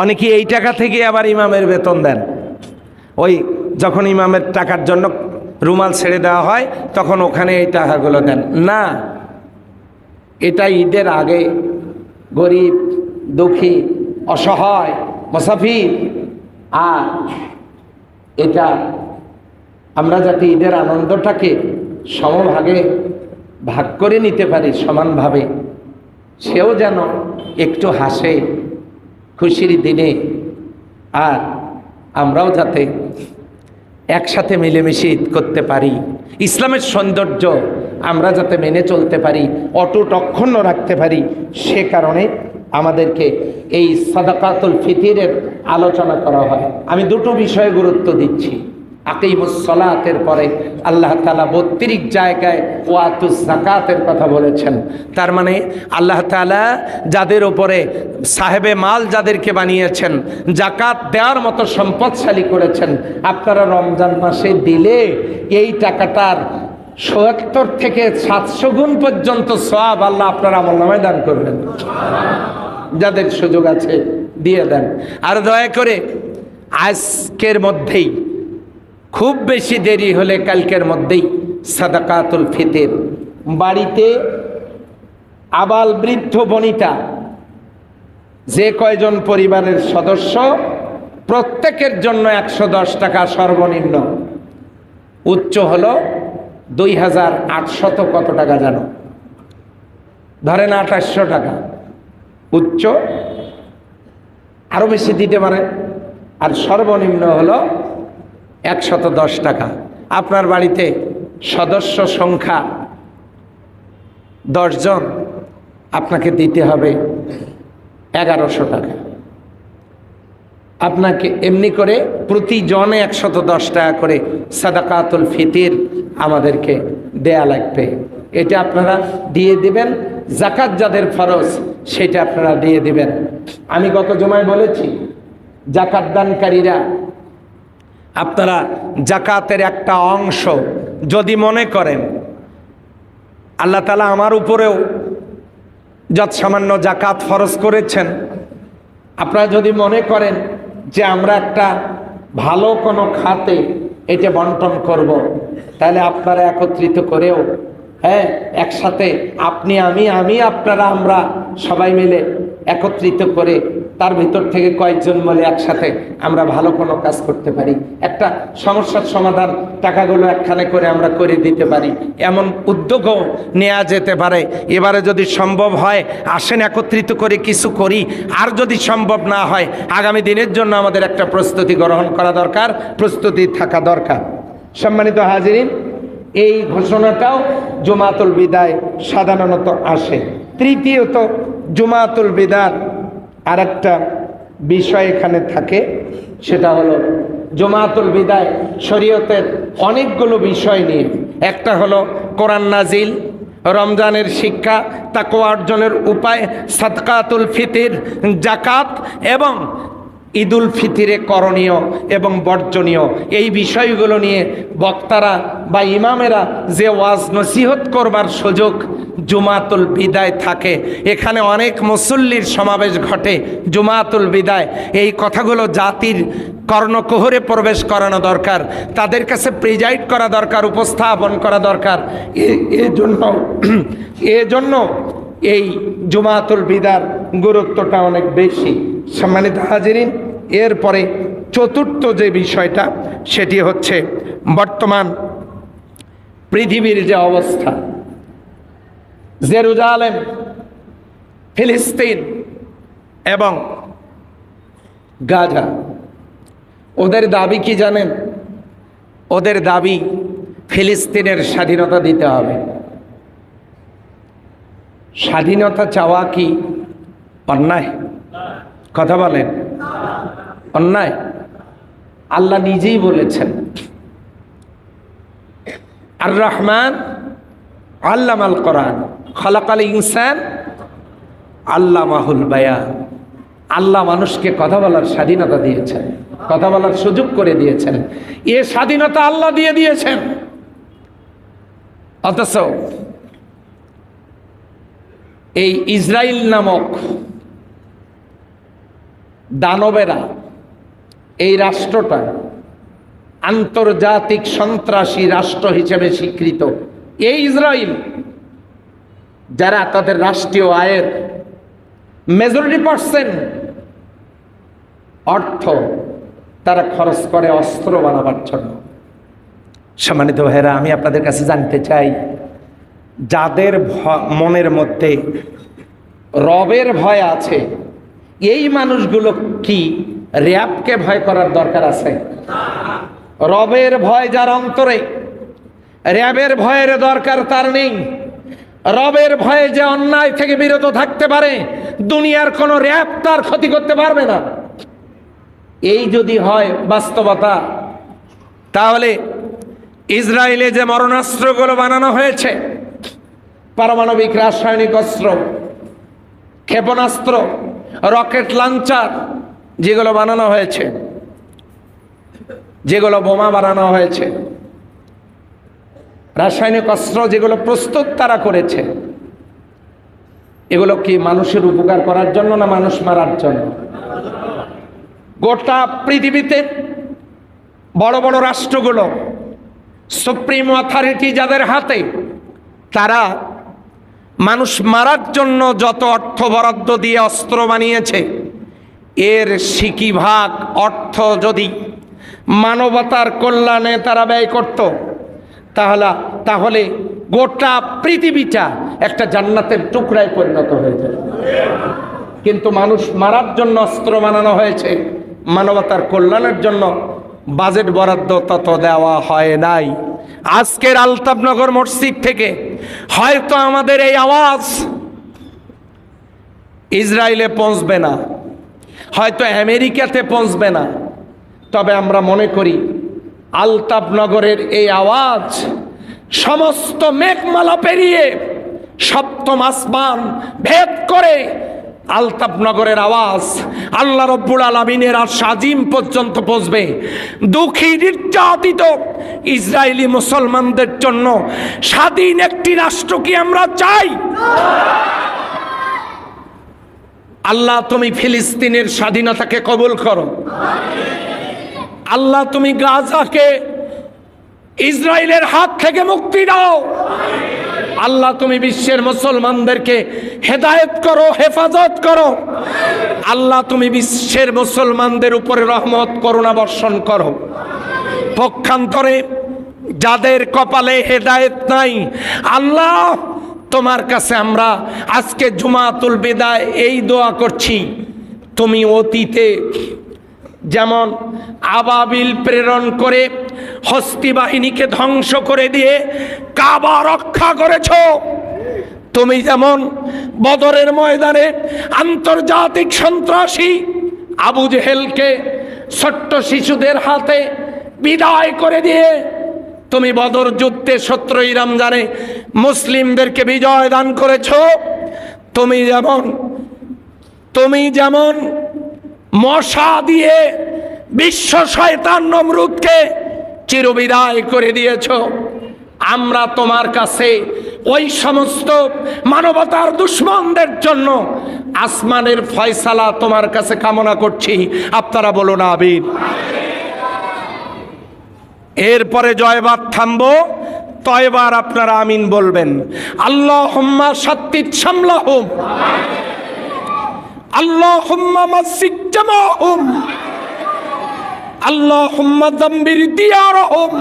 অনেকে এই টাকা থেকে আবার ইমামের বেতন দেন, ওই যখন ইমামের টাকার জন্য রুমাল ছেড়ে দেওয়া হয় তখন ওখানে এই টাকাগুলো দেন না। এটা ঈদের আগে গরিব, দুঃখী, অসহায়, মুসাফির, আর এটা আমরা যাতে ঈদের আনন্দটাকে সমভাগে ভাগ করে নিতে পারি, সমানভাবে, সেও যেন একটু হাসে খুশির দিনে, আর আমরাও যাতে একসাথে মিলেমিশে ঈদ করতে পারি, ইসলামের সৌন্দর্য আমরা যাতে মেনে চলতে পারি, অটুট অক্ষুণ্ণ রাখতে পারি, সে কারণে আমাদেরকে এই সাদাকাতুল ফিতরের আলোচনা করা হয়। আমি দুটো বিষয়ে গুরুত্ব দিচ্ছি। আকিমুস সালাতের পরে আল্লাহ তাআলা 32 জায়গায় ওয়াতুজ যাকাতের কথা বলেছেন। তার মানে আল্লাহ তাআলা যাদের উপরে সাহেবে মাল যাদেরকে বানিয়েছেন, জাকাত দেওয়ার মতো সম্পদশালী করেছেন, আপনারা রমজান মাসে দিলে এই টাকাটার ৭০ থেকে ৭০০ গুণ পর্যন্ত সওয়াব আল্লাহ আপনার আমলনামায় দান করবেন। যাদের সুযোগ আছে দিয়ে দেন। আর দয়া করে আজকের মধ্যেই, খুব বেশি দেরি হলে কালকের মধ্যেই সাদাকাতুল ফিতর বাড়িতে আবাল বৃদ্ধ বনিতা যে কয়জন পরিবারের সদস্য, প্রত্যেকের জন্য 110 টাকা সর্বনিম্ন, উচ্চ হলো 2800 কত টাকা জানো, ধরেন 2800 টাকা উচ্চ, আরো বেশি দিতে পারে, আর সর্বনিম্ন হলো 110 টাকা। আপনার বাড়িতে সদস্য সংখ্যা 10 জন, আপনাকে দিতে হবে 1100 টাকা। আপনাকে এমনি করে প্রতিজনে 110 টাকা করে সাদাকাতুল ফিতর আমাদেরকে দেয়া লাগবে। এটা আপনারা দিয়ে দিবেন। জাকাত যাদের ফরজ সেটা আপনারা দিয়ে দিবেন। আমি গত জুমায় বলেছি, জাকাত দানকারীরা আপনারা জাকাতের একটা অংশ যদি মনে করেন আল্লাহ তাআলা আমার উপরেও যত সামান্য জাকাত ফরজ করেছেন, আপনারা যদি মনে করেন যে আমরা একটা ভালো কোনো খাতে এটা বন্টন করব, তাহলে আপনারা একত্রিত করেও একসাথে আপনি আমি আপনারা আমরা সবাই মিলে একত্রিত করে তার ভিতর থেকে কয়েকজন মিলে একসাথে আমরা ভালো কোনো কাজ করতে পারি, একটা সমস্যার সমাধান টাকাগুলো একখানে করে আমরা করে দিতে পারি, এমন উদ্যোগও নেওয়া যেতে পারে। এবারে যদি সম্ভব হয় আসেন একত্রিত করে কিছু করি, আর যদি সম্ভব না হয় আগামী দিনের জন্য আমাদের একটা প্রস্তুতি গ্রহণ করা দরকার, প্রস্তুতি থাকা দরকার। সম্মানিত হাজিরিন, এই ঘোষণাটাও জুমাতুল বিদায় সাধারণত আসে। তৃতীয়ত, জুমাতুল বিদার আর একটা বিষয় এখানে থাকে, সেটা হলো জুমাতুল বিদায় শরীয়তের অনেকগুলো বিষয় নিয়ে। একটা হলো কোরআন নাজিল, রমজানের শিক্ষা, তাকওয়া অর্জনের উপায়, সাদকাতুল ফিতর, জাকাত এবং ঈদুল ফিতরে করণীয় এবং বর্জনীয়, এই বিষয়গুলো নিয়ে বক্তারা বা ইমামেরা যে ওয়াজ নসিহত করবার সুযোগ জুমাতুল বিদায় থাকে। এখানে অনেক মুসল্লির সমাবেশ ঘটে জুমাতুল বিদায়। এই কথাগুলো জাতির কর্ণকুহরে প্রবেশ করানো দরকার, তাদের কাছে প্রিজাইড করা দরকার, উপস্থাপন করা দরকার। এজন্য এই জুমাতুল বিদার গুরুত্বটা অনেক বেশি। সম্মানিত হাজিরিন, এরপরে চতুর্থ যে বিষয়টা সেটি হচ্ছে বর্তমান পৃথিবীর যে অবস্থা, জেরুজালেম, ফিলিস্তিন এবং গাজা, ওদের দাবি কি জানেন? ওদের দাবি ফিলিস্তিনের স্বাধীনতা দিতে হবে। স্বাধীনতা চাওয়া কি অন্যায়? কথা বলেন, অন্যায়? আল্লাহ নিজেই বলেছেন, আর রহমান আল্লামাল কোরআন খলাকাল ইনসান আল্লামাহুল বায়ান। আল্লাহ মানুষকে কথা বলার স্বাধীনতা দিয়েছেন, কথা বলার সুযোগ করে দিয়েছেন। এ স্বাধীনতা আল্লাহ দিয়ে দিয়েছেন, অথচ এই ইসরায়েল নামক দানবেরা, এই রাষ্ট্রটা আন্তর্জাতিক সন্ত্রাসী রাষ্ট্র হিসেবে স্বীকৃত। এই ইসরায়েল, যারা তাদের রাষ্ট্রীয় আয়ের মেজরিটি% অর্থ তারা খরচ করে অস্ত্র বানাবার জন্য। সম্মানিত ভাইরা, আমি আপনাদের কাছে জানতে চাই, যাদের মনের মধ্যে রবের ভয় আছে, এই মানুষগুলো কি র‍্যাবকে ভয় করার দরকার আছে? রবের ভয় যার অন্তরে, র‍্যাবের ভয়ের দরকার তার নেই। রবের ভয়ে যে অন্যায় থেকে বিরত থাকতে পারে, দুনিয়ার কোনো র‍্যাব তার ক্ষতি করতে পারবে না। এই যদি হয় বাস্তবতা, তাহলে ইসরায়েলে যে মরণাস্ত্রগুলো বানানো হয়েছে, পারমাণবিক রাসায়নিক অস্ত্র, ক্ষেপণাস্ত্র, রকেট লঞ্চার যেগুলো বানানো হয়েছে, যেগুলো বোমা বানানো হয়েছে, রাসায়নিক অস্ত্র যেগুলো প্রস্তুত তারা করেছে, এগুলো কি মানুষের উপকার করার জন্য না মানুষ মারার জন্য? গোটা পৃথিবীতে বড় বড় রাষ্ট্রগুলো, সুপ্রিম অথরিটি যাদের হাতে, তারা মানুষ মারার জন্য যত অর্থ বরাদ্দ দিয়ে অস্ত্র বানিয়েছে, এর সিকিভাগ অর্থ যদি মানবতার কল্যাণে তারা ব্যয় করত, তাহলে গোটা পৃথিবীটা একটা জান্নাতের টুকরায় পরিণত হয়ে যায়। কিন্তু মানুষ মারার জন্য অস্ত্র বানানো হয়েছে, মানবতার কল্যাণের জন্য বাজেট বরাদ্দ তত দেওয়া হয় নাই। আজকের আলতাফনগর মসজিদ থেকে হয়তো আমাদের এই আওয়াজ ইসরায়েলে পৌঁছবে না, হয়তো আমেরিকাতে পৌঁছবে না, তবে আমরা মনে করি আলতাফনগরের এই আওয়াজ সমস্ত মেঘমালা পেরিয়ে সপ্তম আসমান ভেদ করে আলতাফনগরের আওয়াজ আল্লাহ রব্বুল আলামিনের আরশ আজিম পর্যন্ত পৌঁছবে। দুঃখী নির্যাতিত ইসরায়েলি মুসলমানদের জন্য স্বাধীন একটি রাষ্ট্র কি আমরা চাই? আল্লাহ তুমি ফিলিস্তিনের স্বাধীনতাকে কবুল করো। আল্লাহ তুমি গাজাকে ইসরায়েলের হাত থেকে মুক্তি দাও। আল্লাহ তুমি বিশ্বের মুসলমানদেরকে হেদায়েত করো, হেফাজত করো। আল্লাহ তুমি বিশ্বের মুসলমানদের উপরে রহমত করুণা বর্ষণ করো। পক্ষান্তরে যাদের কপালে হেদায়েত নাই, আল্লাহ তোমার কাছে আমরা আজকে জুমাতুল বিদায় এই দোয়া করছি, তুমি অতীতে যেমন আবাবিল প্রেরণ করে হস্তি বাহিনীকে ধ্বংস করে দিয়ে কাবা রক্ষা করেছ, তুমি যেমন বদরের ময়দানে আন্তর্জাতিক সন্ত্রাসী আবু জেহেলকে ছোট্ট শিশুদের হাতে বিদায় করে দিয়ে তুমি বদর যুদ্ধে 17ই রমজানে মুসলিমদেরকে বিজয় দান করেছ, তুমি যেমন মশা দিয়ে বিশ্ব শয়তান নমরুদকে চিরবিদায় করে দিয়েছ, আমরা তোমার কাছে ওই সমস্ত মানবতার দুশ্মনদের জন্য আসমানের ফয়সালা তোমার কাছে কামনা করছি। আপনারা বলুন আমিন। এরপরে জয়বাদ থামবো, তয়বার আপনারা আমিন বলবেন। আল্লাহুম্মা সাত্তিত শামলাহুম, আল্লাহুম্মা মাসসিক জামাহুম, আল্লাহুম্মা দাম্বির দিয়ারহুম,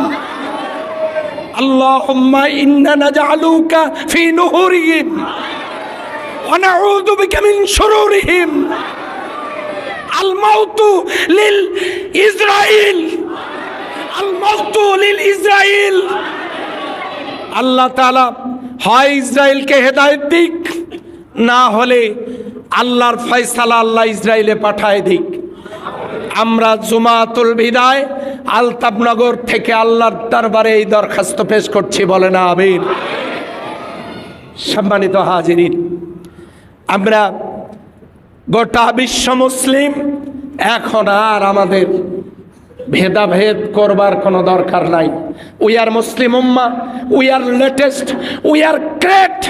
আল্লাহুম্মা ইন্না নাজআলুকা ফি নুহুরিহিম ওয়া নাউযু বিকা মিন শুরুরিহিম। আল মাউতু লিল ইসরাইল, আল মাউতু লিল ইসরাইল। আল্লাহ তাআলা হয় ইসরায়েলকে হেদায়েত দিক, না হলে আল্লাহর ফয়সালা আল্লাহ ইসরায়েলে পাঠায় দিক। আমরা জুমাতুল বিদায় আলতাফনগর থেকে আল্লাহর দরবারে এই দরখাস্ত পেশ করছি, বলে না আমিন। সম্মানিত হাজিরিন, আমরা গোটা বিশ্ব মুসলিম, এখন আর আমাদের ভেদাভেদ করবার কোনো দরকার নাই। We are Muslim ummah, we are latest, we are great.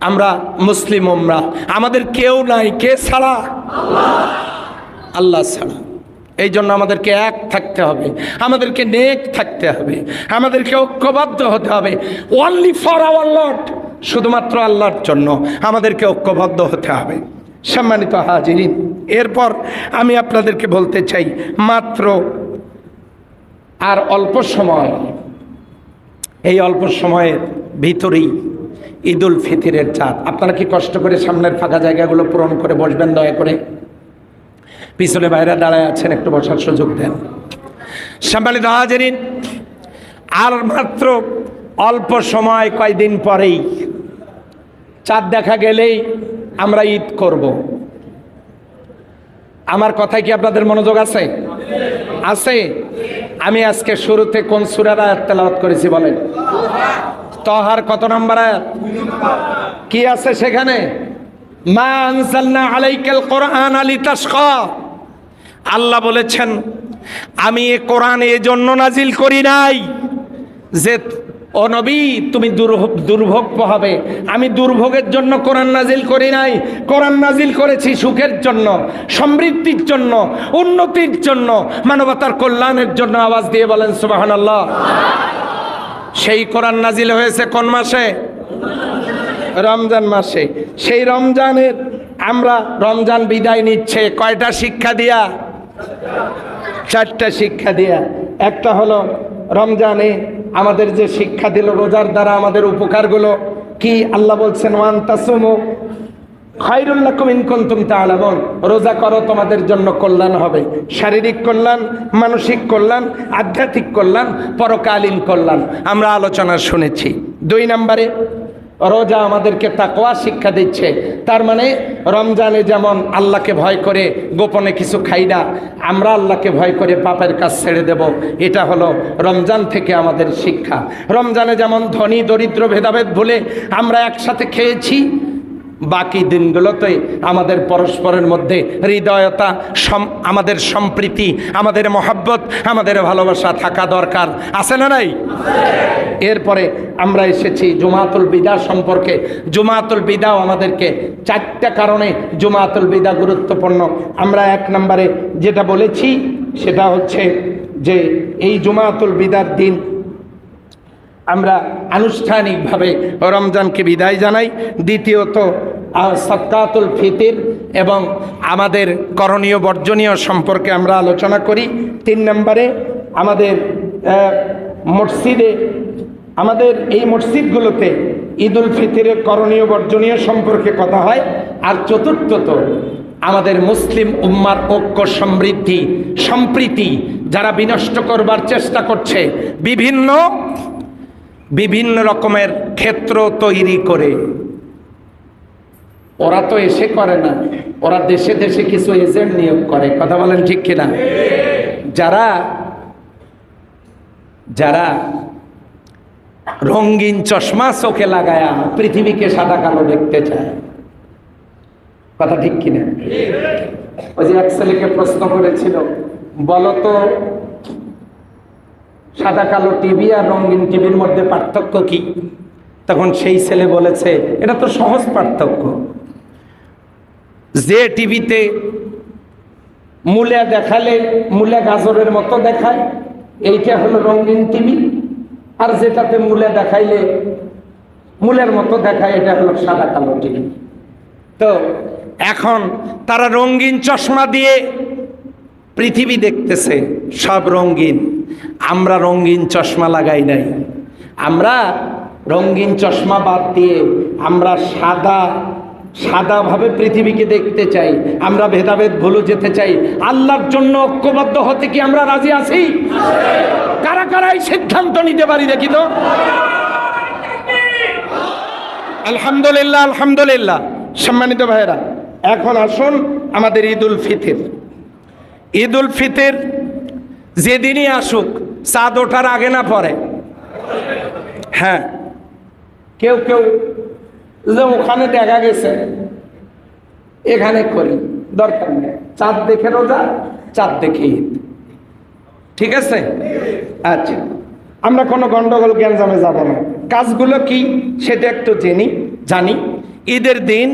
আমরা মুসলিম উম্মাহ, আমাদের কেউ নাই। কে ছাড়া? আল্লাহ ছাড়া। এই জন্য আমাদেরকে এক থাকতে হবে, আমাদেরকে নেক থাকতে হবে, আমাদেরকে ঐক্যবদ্ধ হতে হবে। অনলি ফর আওয়ার লর্ড, শুধুমাত্র আল্লাহর জন্য আমাদেরকে ঐক্যবদ্ধ হতে হবে। সম্মানিত হাজিরিন, এরপর আমি আপনাদেরকে বলতে চাই, মাত্র আর অল্প সময়, এই অল্প সময়ের ভিতরেই ঈদুল ফিতরের চাঁদ। আপনারা কি কষ্ট করে সামনের ফাঁকা জায়গাগুলো পূরণ করে বসবেন? দয়া করে পিছনে বাইরে দাঁড়ায় আছেন, একটু বসার সুযোগ দেন। সম্মানিত হাজিরিন, আর মাত্র অল্প সময়, কয়দিন পরেই চাঁদ দেখা গেলেই আমরা ঈদ করব। আমার কথায় কি আপনাদের মনোযোগ আছে? আছে। আমি আজকে শুরুতে কোন সূরার আয়াত তেলাওয়াত করেছি বলেন? তহার কত নম্বর আয়াত? কি আছে সেখানে? মা আনজালনা আলাইকাল কোরআন লিতাশকা। আল্লাহ বলেছেন, আমি এ কোরআন এজন্য নাজিল করি নাই যে ও নবী তুমি দুর্ভোগ পোহাবে। আমি দুর্ভোগের জন্য কোরআন নাজিল করি নাই। কোরআন নাজিল করেছি সুখের জন্য, সমৃদ্ধির জন্য, উন্নতির জন্য, মানবতার কল্যাণের জন্য। আওয়াজ দিয়ে বলেন সুবহানাল্লাহ। সেই কোরআন নাজিল হয়েছে কোন মাসে? রমজান মাসে। সেই রমজানের আমরা রমজান বিদায় নিচ্ছে কয়টা শিক্ষা দিয়া? 4টা শিক্ষা দিয়া। একটা হলো রমজানে আমাদের যে শিক্ষা দিল, রোজার দ্বারা আমাদের উপকারগুলো কি? আল্লাহ বলছেন, ওয়ান তাসুমু খায়রুল লাকুম ইন কুনতুম তা'লামুন। রোজা করো, তোমাদের জন্য কল্যাণ হবে। শারীরিক কল্যাণ, মানসিক কল্যাণ, আধ্যাত্মিক কল্যাণ, পরকালীন কল্যাণ আমরা আলোচনা শুনেছি। 2 নম্বরে রোজা আমাদেরকে তাকওয়া শিক্ষা দিচ্ছে। তার মানে রমজানে যেমন আল্লাহকে ভয় করে গোপনে কিছু খাই না, আমরা আল্লাহকে ভয় করে পাপের কাজ ছেড়ে দেব। এটা হলো রমজান থেকে আমাদের শিক্ষা। রমজানে যেমন ধনী দরিদ্র ভেদাভেদ ভুলে আমরা একসাথে খেয়েছি, বাকি দিনগুলোতে আমাদের পরস্পরের মধ্যে হৃদয়তা, আমাদের সম্প্রীতি, আমাদের মহব্বত, আমাদের ভালোবাসা থাকা দরকার, আছে না নাই? এরপরে আমরা এসেছি জুমাতুল বিদা সম্পর্কে। জুমাতুল বিদাও আমাদেরকে 4টা কারণে জুমাতুল বিদা গুরুত্বপূর্ণ। আমরা 1 নম্বরে যেটা বলেছি সেটা হচ্ছে যে এই জুমাতুল বিদার দিন আমরা আনুষ্ঠানিকভাবে রমজানকে বিদায় জানাই। দ্বিতীয়ত সদকাতুল ফিতর এবং আমাদের করণীয় বর্জনীয় সম্পর্কে আমরা আলোচনা করি। 3 নম্বরে আমাদের মসজিদে, আমাদের এই মসজিদগুলোতে ঈদুল ফিতরের করণীয় বর্জনীয় সম্পর্কে কথা হয়। আর চতুর্থত আমাদের মুসলিম উম্মার ঐক্য, সমৃদ্ধি, সম্প্রীতি যারা বিনষ্ট করবার চেষ্টা করছে বিভিন্ন রকমের ক্ষেত্র তৈরি করে, ওরা তো এসে করে না, ওরা দেশে দেশে কিছু এজেন্ট নিয়োগ করে। কথা বলেন ঠিক কিনা? যারা রঙিন চশমা চোখে লাগায়া পৃথিবীকে সাদা কালো দেখতে চায়। কথা ঠিক কিনা? ওই যে এক ছেলেকে প্রশ্ন করেছিল, বলতো সাদা কালো টিভি আর রঙিন টিভির মধ্যে পার্থক্য কি? তখন সেই ছেলে বলেছে, এটা তো সহজ পার্থক্য। যে টিভিতে মূলা দেখালে মূলা গাজরের মতো দেখায়, এইটা হলো রঙিন টিভি। আর যেটাতে মূলা দেখাইলে মূলের মতো দেখায়, এটা হলো সাদা কালো টিভি। তো এখন তারা রঙিন চশমা দিয়ে পৃথিবী দেখতেছে, সব রঙিন। আমরা রঙিন চশমা লাগাই নাই, আমরা রঙিন চশমা বাদ দিয়ে আমরা সাদাভাবে পৃথিবীকে দেখতে চাই। আমরা ভেদাভেদ ভুলে যেতে চাই। আল্লাহর জন্য ঐক্যবদ্ধ হতে কি আমরা রাজি আছি? কারা কারা এই সিদ্ধান্ত নিতে পারি দেখি তো? আলহামদুলিল্লাহ, আলহামদুলিল্লাহ। সম্মানিত ভাইয়েরা, এখন আসুন আমাদের ঈদুল ফিতর। ঈদুল ফিতর যেদিনই আসুক, চাঁদ ওঠার আগে না পরে? হ্যাঁ, কেউ যে ওখানে দেখা গেছে এখানে করি, দরকার নেই। চাঁদ দেখে রোজা, চাঁদ দেখে ঈদ, ঠিক আছে? আচ্ছা, আমরা কোনো গন্ডগোল গ্যাঞ্জামে যাব না। কাজগুলো কি সেটা একটু জানি। ঈদের দিন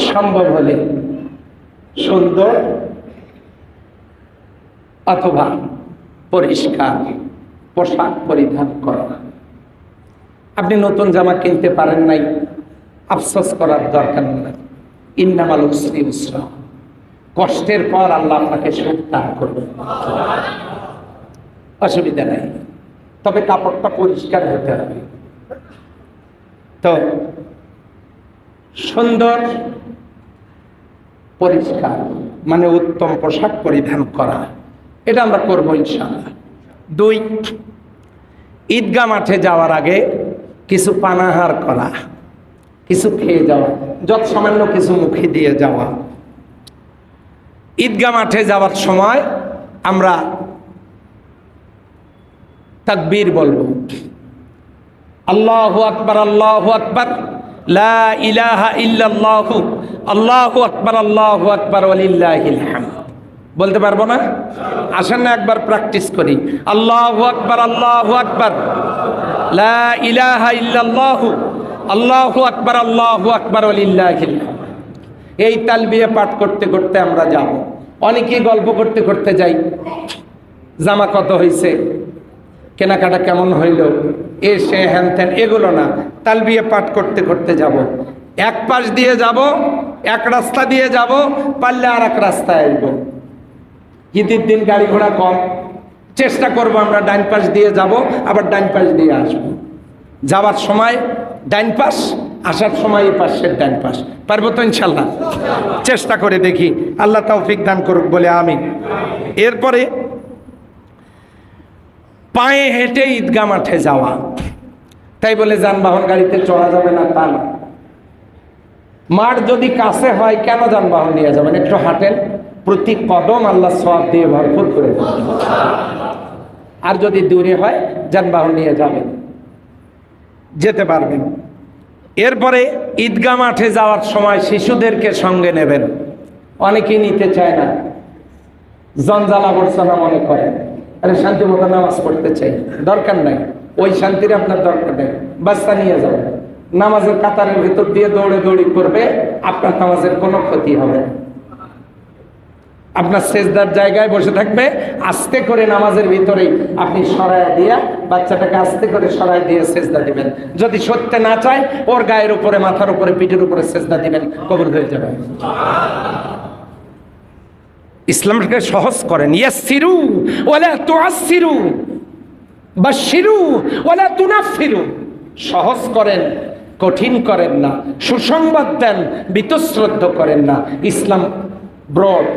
সম্ভব হলে সুন্দর অথবা পরিষ্কার পোশাক পরিধান করা। আপনি নতুন জামা কিনতে পারেন নাই, আফসোস করার দরকার নেই। ইন্নামাল উসরি ইউসরা, কষ্টের পর আল্লাহ আপনাকে সুখ দান করবে, অসুবিধা নেই। তবে কাপড়টা পরিষ্কার হতে হবে। তো সুন্দর পরিষ্কার মানে উত্তম পোশাক পরিধান করা, এটা আমরা করবো ইনশাআল্লাহ। 2, ঈদগাহ মাঠে যাওয়ার আগে কিছু পানাহার করা, কিছু খেয়ে যাওয়া, যত সামান্য কিছু মুখে দিয়ে যাওয়া। ঈদগাহ মাঠে যাওয়ার সময় আমরা তাকবীর বলবো, আল্লাহু আকবার, আল্লাহু আকবার, লা ইলাহা ইল্লাল্লাহু, আল্লাহু আকবার, আল্লাহু আকবার, ওয়ালিল্লাহিল হামদ। বলতে পারবো না? আসেন না একবার প্র্যাকটিস করি। আল্লাহু আকবার, আল্লাহু আকবার, লা ইলাহা ইল্লাল্লাহু, আল্লাহু আকবার, আল্লাহু আকবার, ওয়ালিল্লাহিল হামদ। এই তালবিয়া পাঠ করতে করতে আমরা যাব। অনেকেই গল্প করতে করতে যাই, জামা কত হয়েছে, কেনাকাটা কেমন হইল, এসে হ্যান ত্যান, এগুলো না। তালবিয়া পাঠ করতে করতে যাব। এক পাশ দিয়ে যাব, এক রাস্তা দিয়ে যাব, পারলে আর এক রাস্তায় আসবো। ঈদের দিন গাড়ি ঘোড়া কম, চেষ্টা করব আমরা ডাইন পাশ দিয়ে যাব, আবার ডাইন পাশ দিয়ে আসবো। যাওয়ার সময় ডাইন পাশ, আসার সময় এই পাশের ডাইন পাশ। পারবো তো ইনশাল্লাহ? চেষ্টা করে দেখি, আল্লাহ তৌফিক দান করুক বলে আমিন। এরপরে পায়ে হেঁটে ঈদগাহ মাঠে যাওয়া। তাই বলে যানবাহন গাড়িতে চড়া যাবে না তা না। মাঠ যদি কাছে হয় কেন যানবাহন নিয়ে যাবেন? একটু হাঁটেন, প্রতি কদম আল্লাহ সওয়াব দিয়ে ভরপুর করে দেবেন। আর যদি দূরে হয় যানবাহন নিয়ে যাবেন, যেতে পারবেন। এরপরে ঈদগাহ মাঠে যাওয়ার সময় শিশুদেরকে সঙ্গে নেবেন। অনেকেই নিতে চায় না, জঞ্জাল আবর্জনা মনে করে, আরে শান্তি মতো নামাজ পড়তে চাই, দরকার নাই, ওই শান্তির আপনার দরকার নেই, বাচ্চা নিয়ে যাবেন। নামাজের কাতারের ভিতর দিয়ে দৌড়ে দৌড়ি করবে, আপনার নামাজের কোনো ক্ষতি হবে না। আপনার সেজদার জায়গায় বসে থাকবে, আস্তে করে নামাজের ভিতরেই আপনি সরায় দিয়া বাচ্চাটাকে আস্তে করে সরায় দিয়ে সেজদা দিবেন। যদি সত্যি না চায়, ওর গায়ের উপরে, মাথার উপরে, পিঠের উপরে সেজদা দিবেন, কবুল হয়ে যাবে। ইসলামকে সহজ করেন। ইয়াসসিরু ওয়ালা তুআসসিরু, বাশশিরু ওয়ালা তুনাফফিরু। সহজ করেন, কঠিন করেন না। সুসংবাদ দেন, বীতশ্রদ্ধ করেন না। ইসলাম ব্রড,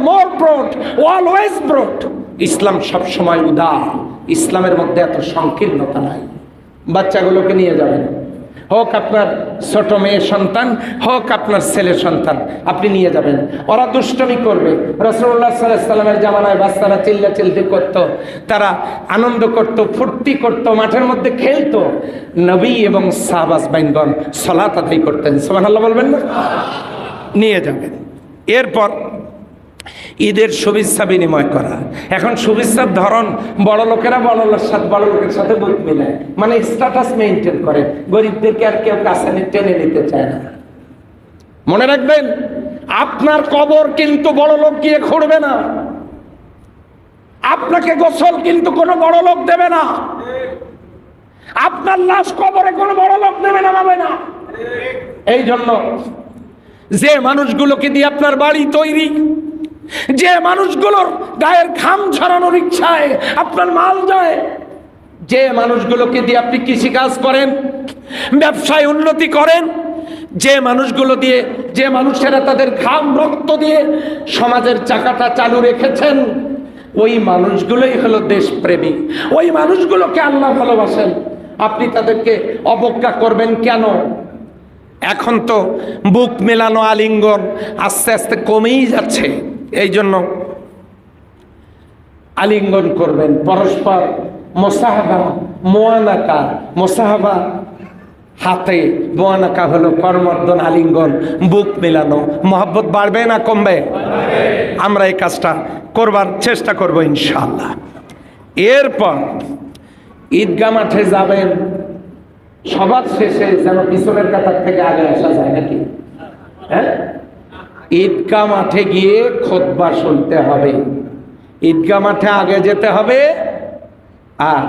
মোর ব্রড, অলওয়েজ ব্রড। ইসলাম সব সময় উদার। ইসলামের মধ্যে এত সংকীর্ণতা নাই। বাচ্চাগুলোকে নিয়ে যাবেন, হোক আপনার ছোট মেয়ে সন্তান, হোক আপনার ছেলে সন্তান, আপনি নিয়ে যাবেন। ওরা দুষ্টমি করবে। রাসূলুল্লাহ সাল্লাল্লাহু আলাইহি ওয়াসাল্লামের জামানায় বাচ্চারা চিল্লাচিল্লি করত, তারা আনন্দ করত, ফুর্তি করত, মাঠের মধ্যে খেলতো। নবী এবং সাহাবাজ বাইনগণ সালাত আদায় করতেন। সুবহানাল্লাহ বলবেন না? নিয়ে যাবেন। এরপর ঈদের শুভেচ্ছা বিনিময় করা। এখন শুভেচ্ছার ধরন, বড় লোকেরা বড় লোকের সাথে বুক মিলায়, মানে স্ট্যাটাস মেনটেন করে। গরিবদেরকে আর কেউ কাছে টেনে নিতে চায় না। মনে রাখবেন, আপনার কবর কিন্তু বড় লোক গিয়ে খুঁড়বে না। আপনাকে গোসল কিন্তু কোনো বড় লোক দেবে না। আপনার লাশ কবরে কোনো বড় লোক দেবে না, পাবে না। এই জন্য যে মানুষগুলোকে দিয়ে আপনার বাড়ি তৈরি, যে মানুষগুলোর গায়ের ঘাম ঝরানোর ইচ্ছায় আপনার মাল যায়, যে মানুষগুলোকে দিয়ে আপনি কৃষিকাজ করেন, ব্যবসায় উন্নতি করেন, যে মানুষগুলো দিয়ে, যে মানুষেরা তাদের ঘাম রক্ত দিয়ে সমাজের চাকাটা চালু রেখেছেন, ওই মানুষগুলোই হলো দেশপ্রেমী। ওই মানুষগুলোকে আল্লাহ ভালোবাসেন। আপনি তাদেরকে অবজ্ঞা করবেন কেন? এখন তো বুক মেলানো আলিঙ্গন আস্তে আস্তে কমেই যাচ্ছে। এই জন্য আলিঙ্গন করবেন, পরস্পর মোসাহাবা, মোয়ানাকা। মোসাহাবা হাতে, মোয়ানাকা হলো করমর্দন, আলিঙ্গন, বুক মেলানো। মহব্বত বাড়বে না কমবে? আমরা এই কাজটা করবার চেষ্টা করব ইনশাআল্লাহ। এরপর ঈদগাহ মাঠে যাবেন, সবার শেষে যেন পিছনের কাতার থেকে আগে আসা যায় নাকি? হ্যাঁ, ঈদগাহ মাঠে গিয়ে খুতবা শুনতে হবে। ঈদগাহ মাঠে আগে যেতে হবে আর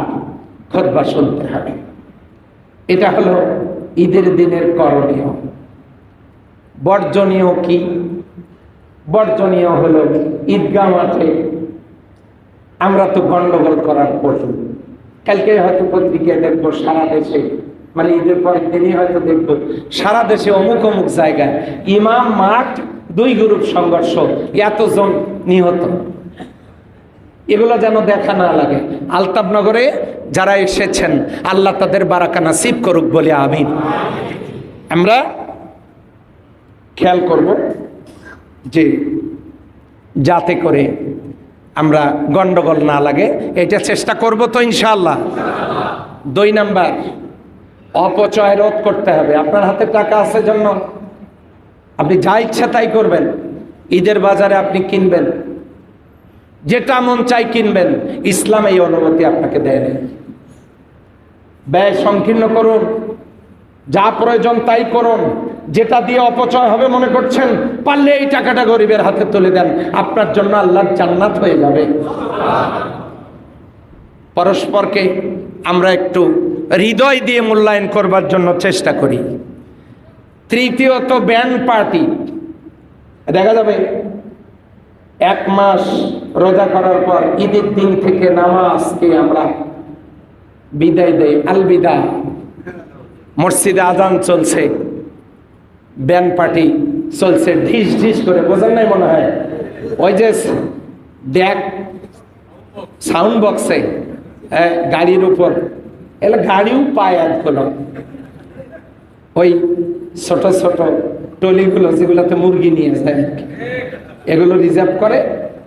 খুতবা শুনতে হবে। এটা হলো ঈদের দিনের করণীয়। বর্জনীয় কি? বর্জনীয় হলো ঈদগাহ মাঠে আমরা তো গন্ডগোল করার পশু। কালকে হয়তো পত্রিকায় দেখবো সারা দেশে, মানে ঈদের পরের দিনই হয়তো দেখবো সারা দেশে অমুক অমুক জায়গায় ইমাম মাঠ, দুই গ্রুপ সংঘর্ষ, এতজন নিহত। এগুলো যেন দেখা না লাগে। আলতাবনগরে যারা এসেছেন, আল্লাহ তাদের বারাকা নাসিব করুক বলে আমিন। আমরা খেয়াল করব যে যাতে করে আমরা গন্ডগোল না লাগে, এটা চেষ্টা করব তো ইনশাআল্লাহ। 2 নাম্বার, অপচয় রোধ করতে হবে। আপনার হাতে টাকা আছে জন্য আপনি যা ইচ্ছা তাই করবেন। ঈদের বাজারে আপনি কিনবেন, যেটা মন চাই কিনবেন। ইসলাম এই অনুমতি আপনাকে দেয় না। ব্যয় সংকীর্ণ করুন, যা প্রয়োজন তাই করুন। যেটা দিয়ে অপচয় হবে মনে করছেন, পারলে এই টাকাটা গরিবের হাতে তুলে দেন, আপনার জন্য আল্লাহর জান্নাত হয়ে যাবে। পরস্পরকে আমরা একটু হৃদয় দিয়ে মূল্যায়ন করবার জন্য চেষ্টা করি। তৃতীয়ত, ব্যান্ড পার্টি। দেখা যাবে 1 মাস রোজা করার পর ঈদের দিন থেকে নামাজকে আমরা বিদায় দেই, আলবিদা। মসজিদে আজান চলছে, ব্যান্ড পার্টি চলছে, ঢিস ঢিস করে, বোঝেন নাই মনে হয়? ওই যে দেখ সাউন্ড বক্সে গাড়ির উপর, এলে গাড়িও পায় এগুলো, ওই ছোট ছোট টলিগুলো যেগুলোতে মুরগি নিয়ে যায়, এগুলো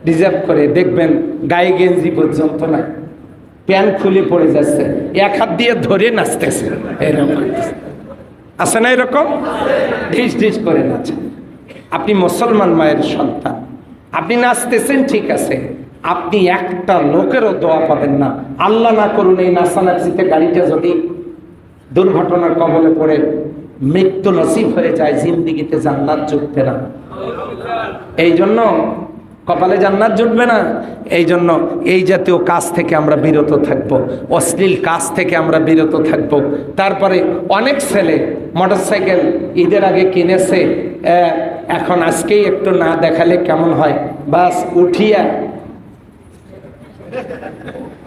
রিজার্ভ করে দেখবেন গায়ে গেঞ্জি পর্যন্ত না, প্যান্ট খুলে পড়ে যাচ্ছে, 1 হাত দিয়ে ধরে নাচতেছে। এরকম আছে না এরকম? ঢিস ঢিস করে নাচে। আপনি মুসলমান মায়ের সন্তান, আপনি নাচতেছেন ঠিক আছে, আপনি একটা লোকেরও দোয়া পাবেন না। আল্লাহ না করুন এই নাচানাচিতে গাড়িটা যদি দুর্ঘটনার কবলে পড়ে মৃত্যু নসিব হয়ে যায়, জিন্দিগিতে জান্নাত জুটবে না। এই জন্য কপালে জান্নাত জুটবে না। এই জন্য এই জাতীয় কাজ থেকে আমরা বিরত থাকব, অশ্লীল কাজ থেকে আমরা বিরত থাকব। তারপরে অনেক ছেলে মোটরসাইকেল ঈদের আগে কিনেছে, এখন আজকেই একটু না দেখালে কেমন হয়, বাস উঠিয়া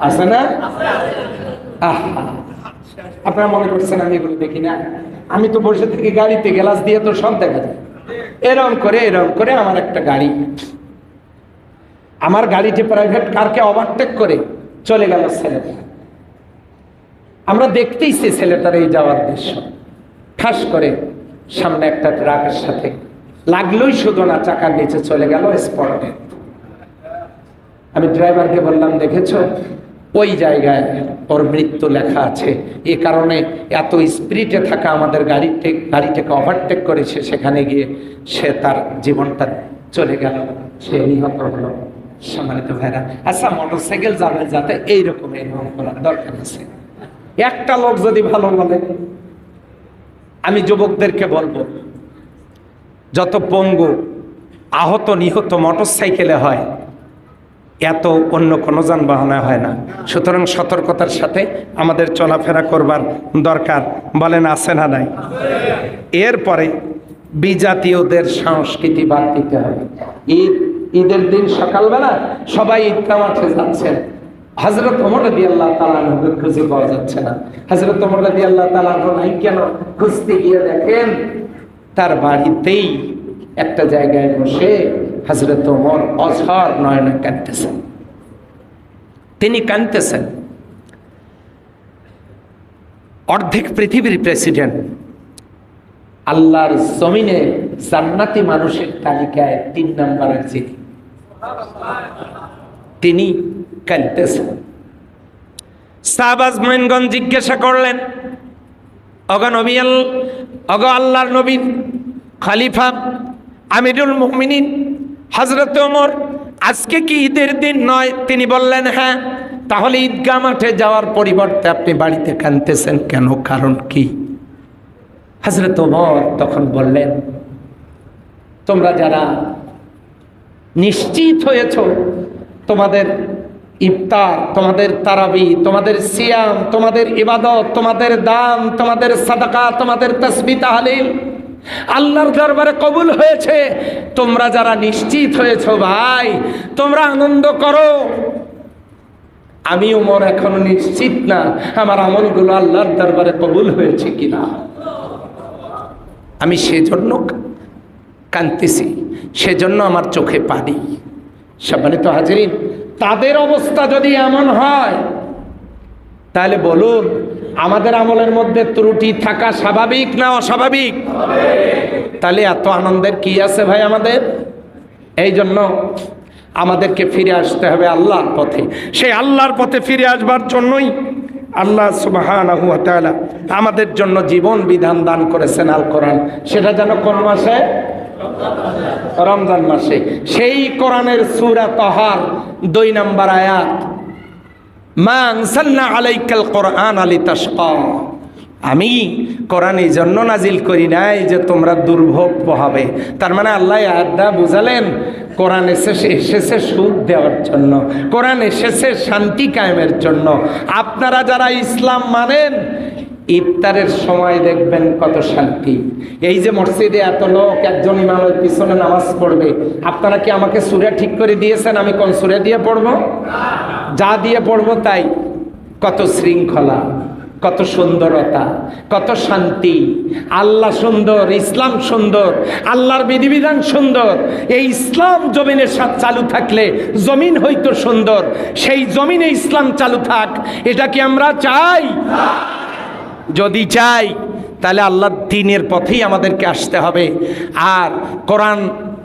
আছে না? আপনারা মনে করছেন আমি এগুলো দেখি না? আমি তো বসে থেকে গাড়িতে গ্লাস দিয়ে তো সব দেখা যায়। এরকম করে আমার একটা গাড়ি, আমার গাড়িতে প্রাইভেট কারকে ওভারটেক করে চলে গেল ছেলেটা। আমরা দেখতেইছি ছেলেটার এই যাওয়ার দৃশ্য। ঠাস করে সামনে একটা ট্রাকের সাথে লাগলোই শুধু না, চাকার নিচে চলে গেল স্পটে। আমি ড্রাইভারকে বললাম, দেখেছো ওই জায়গায় ওর মৃত্যু লেখা আছে, এ কারণে এত স্পিডে থাকা আমাদের গাড়িটাকে ওভারটেক করেছে, সেখানে গিয়ে সে তার জীবনটা চলে গেল, সে নিহত হলো। সম্মানিত ভাইরা, আচ্ছা মোটরসাইকেল যাবে যাতে এইরকম করার দরকার আছে। একটা লোক যদি ভালো বলে, আমি যুবকদেরকে বলবো, যত পঙ্গু আহত নিহত মোটরসাইকেলে হয় এত অন্য কোনো যানবাহনে হয় না। সুতরাং সতর্কতার সাথে আমাদের চলাফেরা করবার দরকার। বলেন আছে না নাই? এরপরে বিজাতীয়দের সংস্কৃতি বাদ দিতে হবে। ঈদের দিন সকালবেলা সবাই ঈদগাহ মাঠে যাচ্ছেন, হযরত ওমর রাদিয়াল্লাহু তাআলা আনহুকে খুঁজে পাওয়া যাচ্ছে না। হযরত ওমর রাদিয়াল্লাহু তাআলা আনহু নাই কেন? খুঁজতে গিয়ে দেখেন তার বাড়িতেই একটা জায়গায় বসে হযরত ওমর অঝর নয়নে কাঁদতেছেন। তিনি কাঁদতেছেন। অর্ধেক পৃথিবীর প্রেসিডেন্ট, আল্লাহর জমিনে জান্নাতি মানুষের তালিকায় ৩ নম্বরের যিনি, তিনি কাঁদতেছেন। সাহাবা আজমাইনগণ জিজ্ঞাসা করলেন, অগ আল্লাহর নবী, খলিফা, আমিরুল মুমিনিন হযরত ওমর, আজকে কি ঈদের দিন নয়? তিনি বললেন হ্যাঁ। তাহলে ঈদগাহ মাঠে যাওয়ার পরিবর্তে আপনি বাড়িতে কাঁদতেছেন কেন? কারণ কি? হযরত ওমর তখন বললেন, তোমরা যারা নিশ্চিত হয়েছ তোমাদের ইফতার, তোমাদের তারাবি, তোমাদের সিয়াম, তোমাদের ইবাদত, তোমাদের দান, তোমাদের সাদাকা, তোমাদের তাসবিহ তাহলিল আল্লাহর দরবারে কবুল হয়েছে, তোমরা যারা নিশ্চিত হয়েছ ভাই, তোমরা আনন্দ করো। আমি ওমর এখনো নিশ্চিত না আমার আমলগুলো আল্লাহর দরবারে কবুল হয়েছে কিনা। আমি সেজন্য কাঁদতেছি, সেজন্য আমার চোখে পানি। সম্মানিত হাজিরিন, তাদের অবস্থা যদি এমন হয় তাহলে বলুন আমাদের আমলের মধ্যে ত্রুটি থাকা স্বাভাবিক না অস্বাভাবিক? তাহলে এত আনন্দের কি আছে ভাই আমাদের? এই জন্য আমাদেরকে ফিরে আসতে হবে আল্লাহর পথে। সেই আল্লাহর পথে ফিরে আসবার জন্যই আল্লাহ সুবহানাহু ওয়া তাআলা আমাদের জন্য জীবন বিধান দান করেছেন আল কোরআন। সেটা যেন কোন মাসে? রমজান মাসে। সেই কোরআনের সূরা তাহার 2 নম্বর আয়াত, মা আনসালনা আলাইকাল কোরআন লিতাশকা, আমি কোরআন এই জন্য নাজিল করি নাই যে তোমরা দুর্ভোগ পোহাবে। তার মানে আল্লাহ আয়াতটা বুঝালেন কোরআন এসেছে সুখ দেওয়ার জন্য, কোরআন এসেছে শান্তি কায়েমের জন্য। আপনারা যারা ইসলাম মানেন, ইফতারের সময় দেখবেন কত শান্তি। এই যে মসজিদে এত লোক, একজন ইমামের পিছনে নামাজ পড়বে, আপনারা কি আমাকে সূরা ঠিক করে দিয়েছেন আমি কোন সূরা দিয়ে পড়বো? যা দিয়ে পড়বো তাই। কত শৃঙ্খলা, কত সুন্দরতা, কত শান্তি। আল্লাহ সুন্দর, ইসলাম সুন্দর, আল্লাহর বিধিবিধান সুন্দর। এই ইসলাম জমিনের সাথে চালু থাকলে জমিন হইতো সুন্দর। সেই জমিনে ইসলাম চালু থাক, এটা কি আমরা চাই? যদি চাই তাহলে আল্লাহর দ্বীনের পথেই আমাদেরকে আসতে হবে। আর কোরআন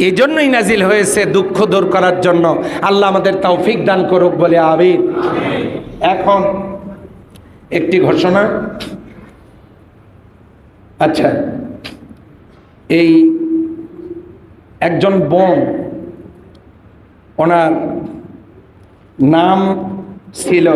এজন্যই নাজিল হয়েছে দুঃখ দূর করার জন্য। আল্লাহ আমাদের তৌফিক দান করুক বলে আমিন। এখন একটি ঘোষণা, আচ্ছা, এই একজন বোন, ওনার নাম ছিল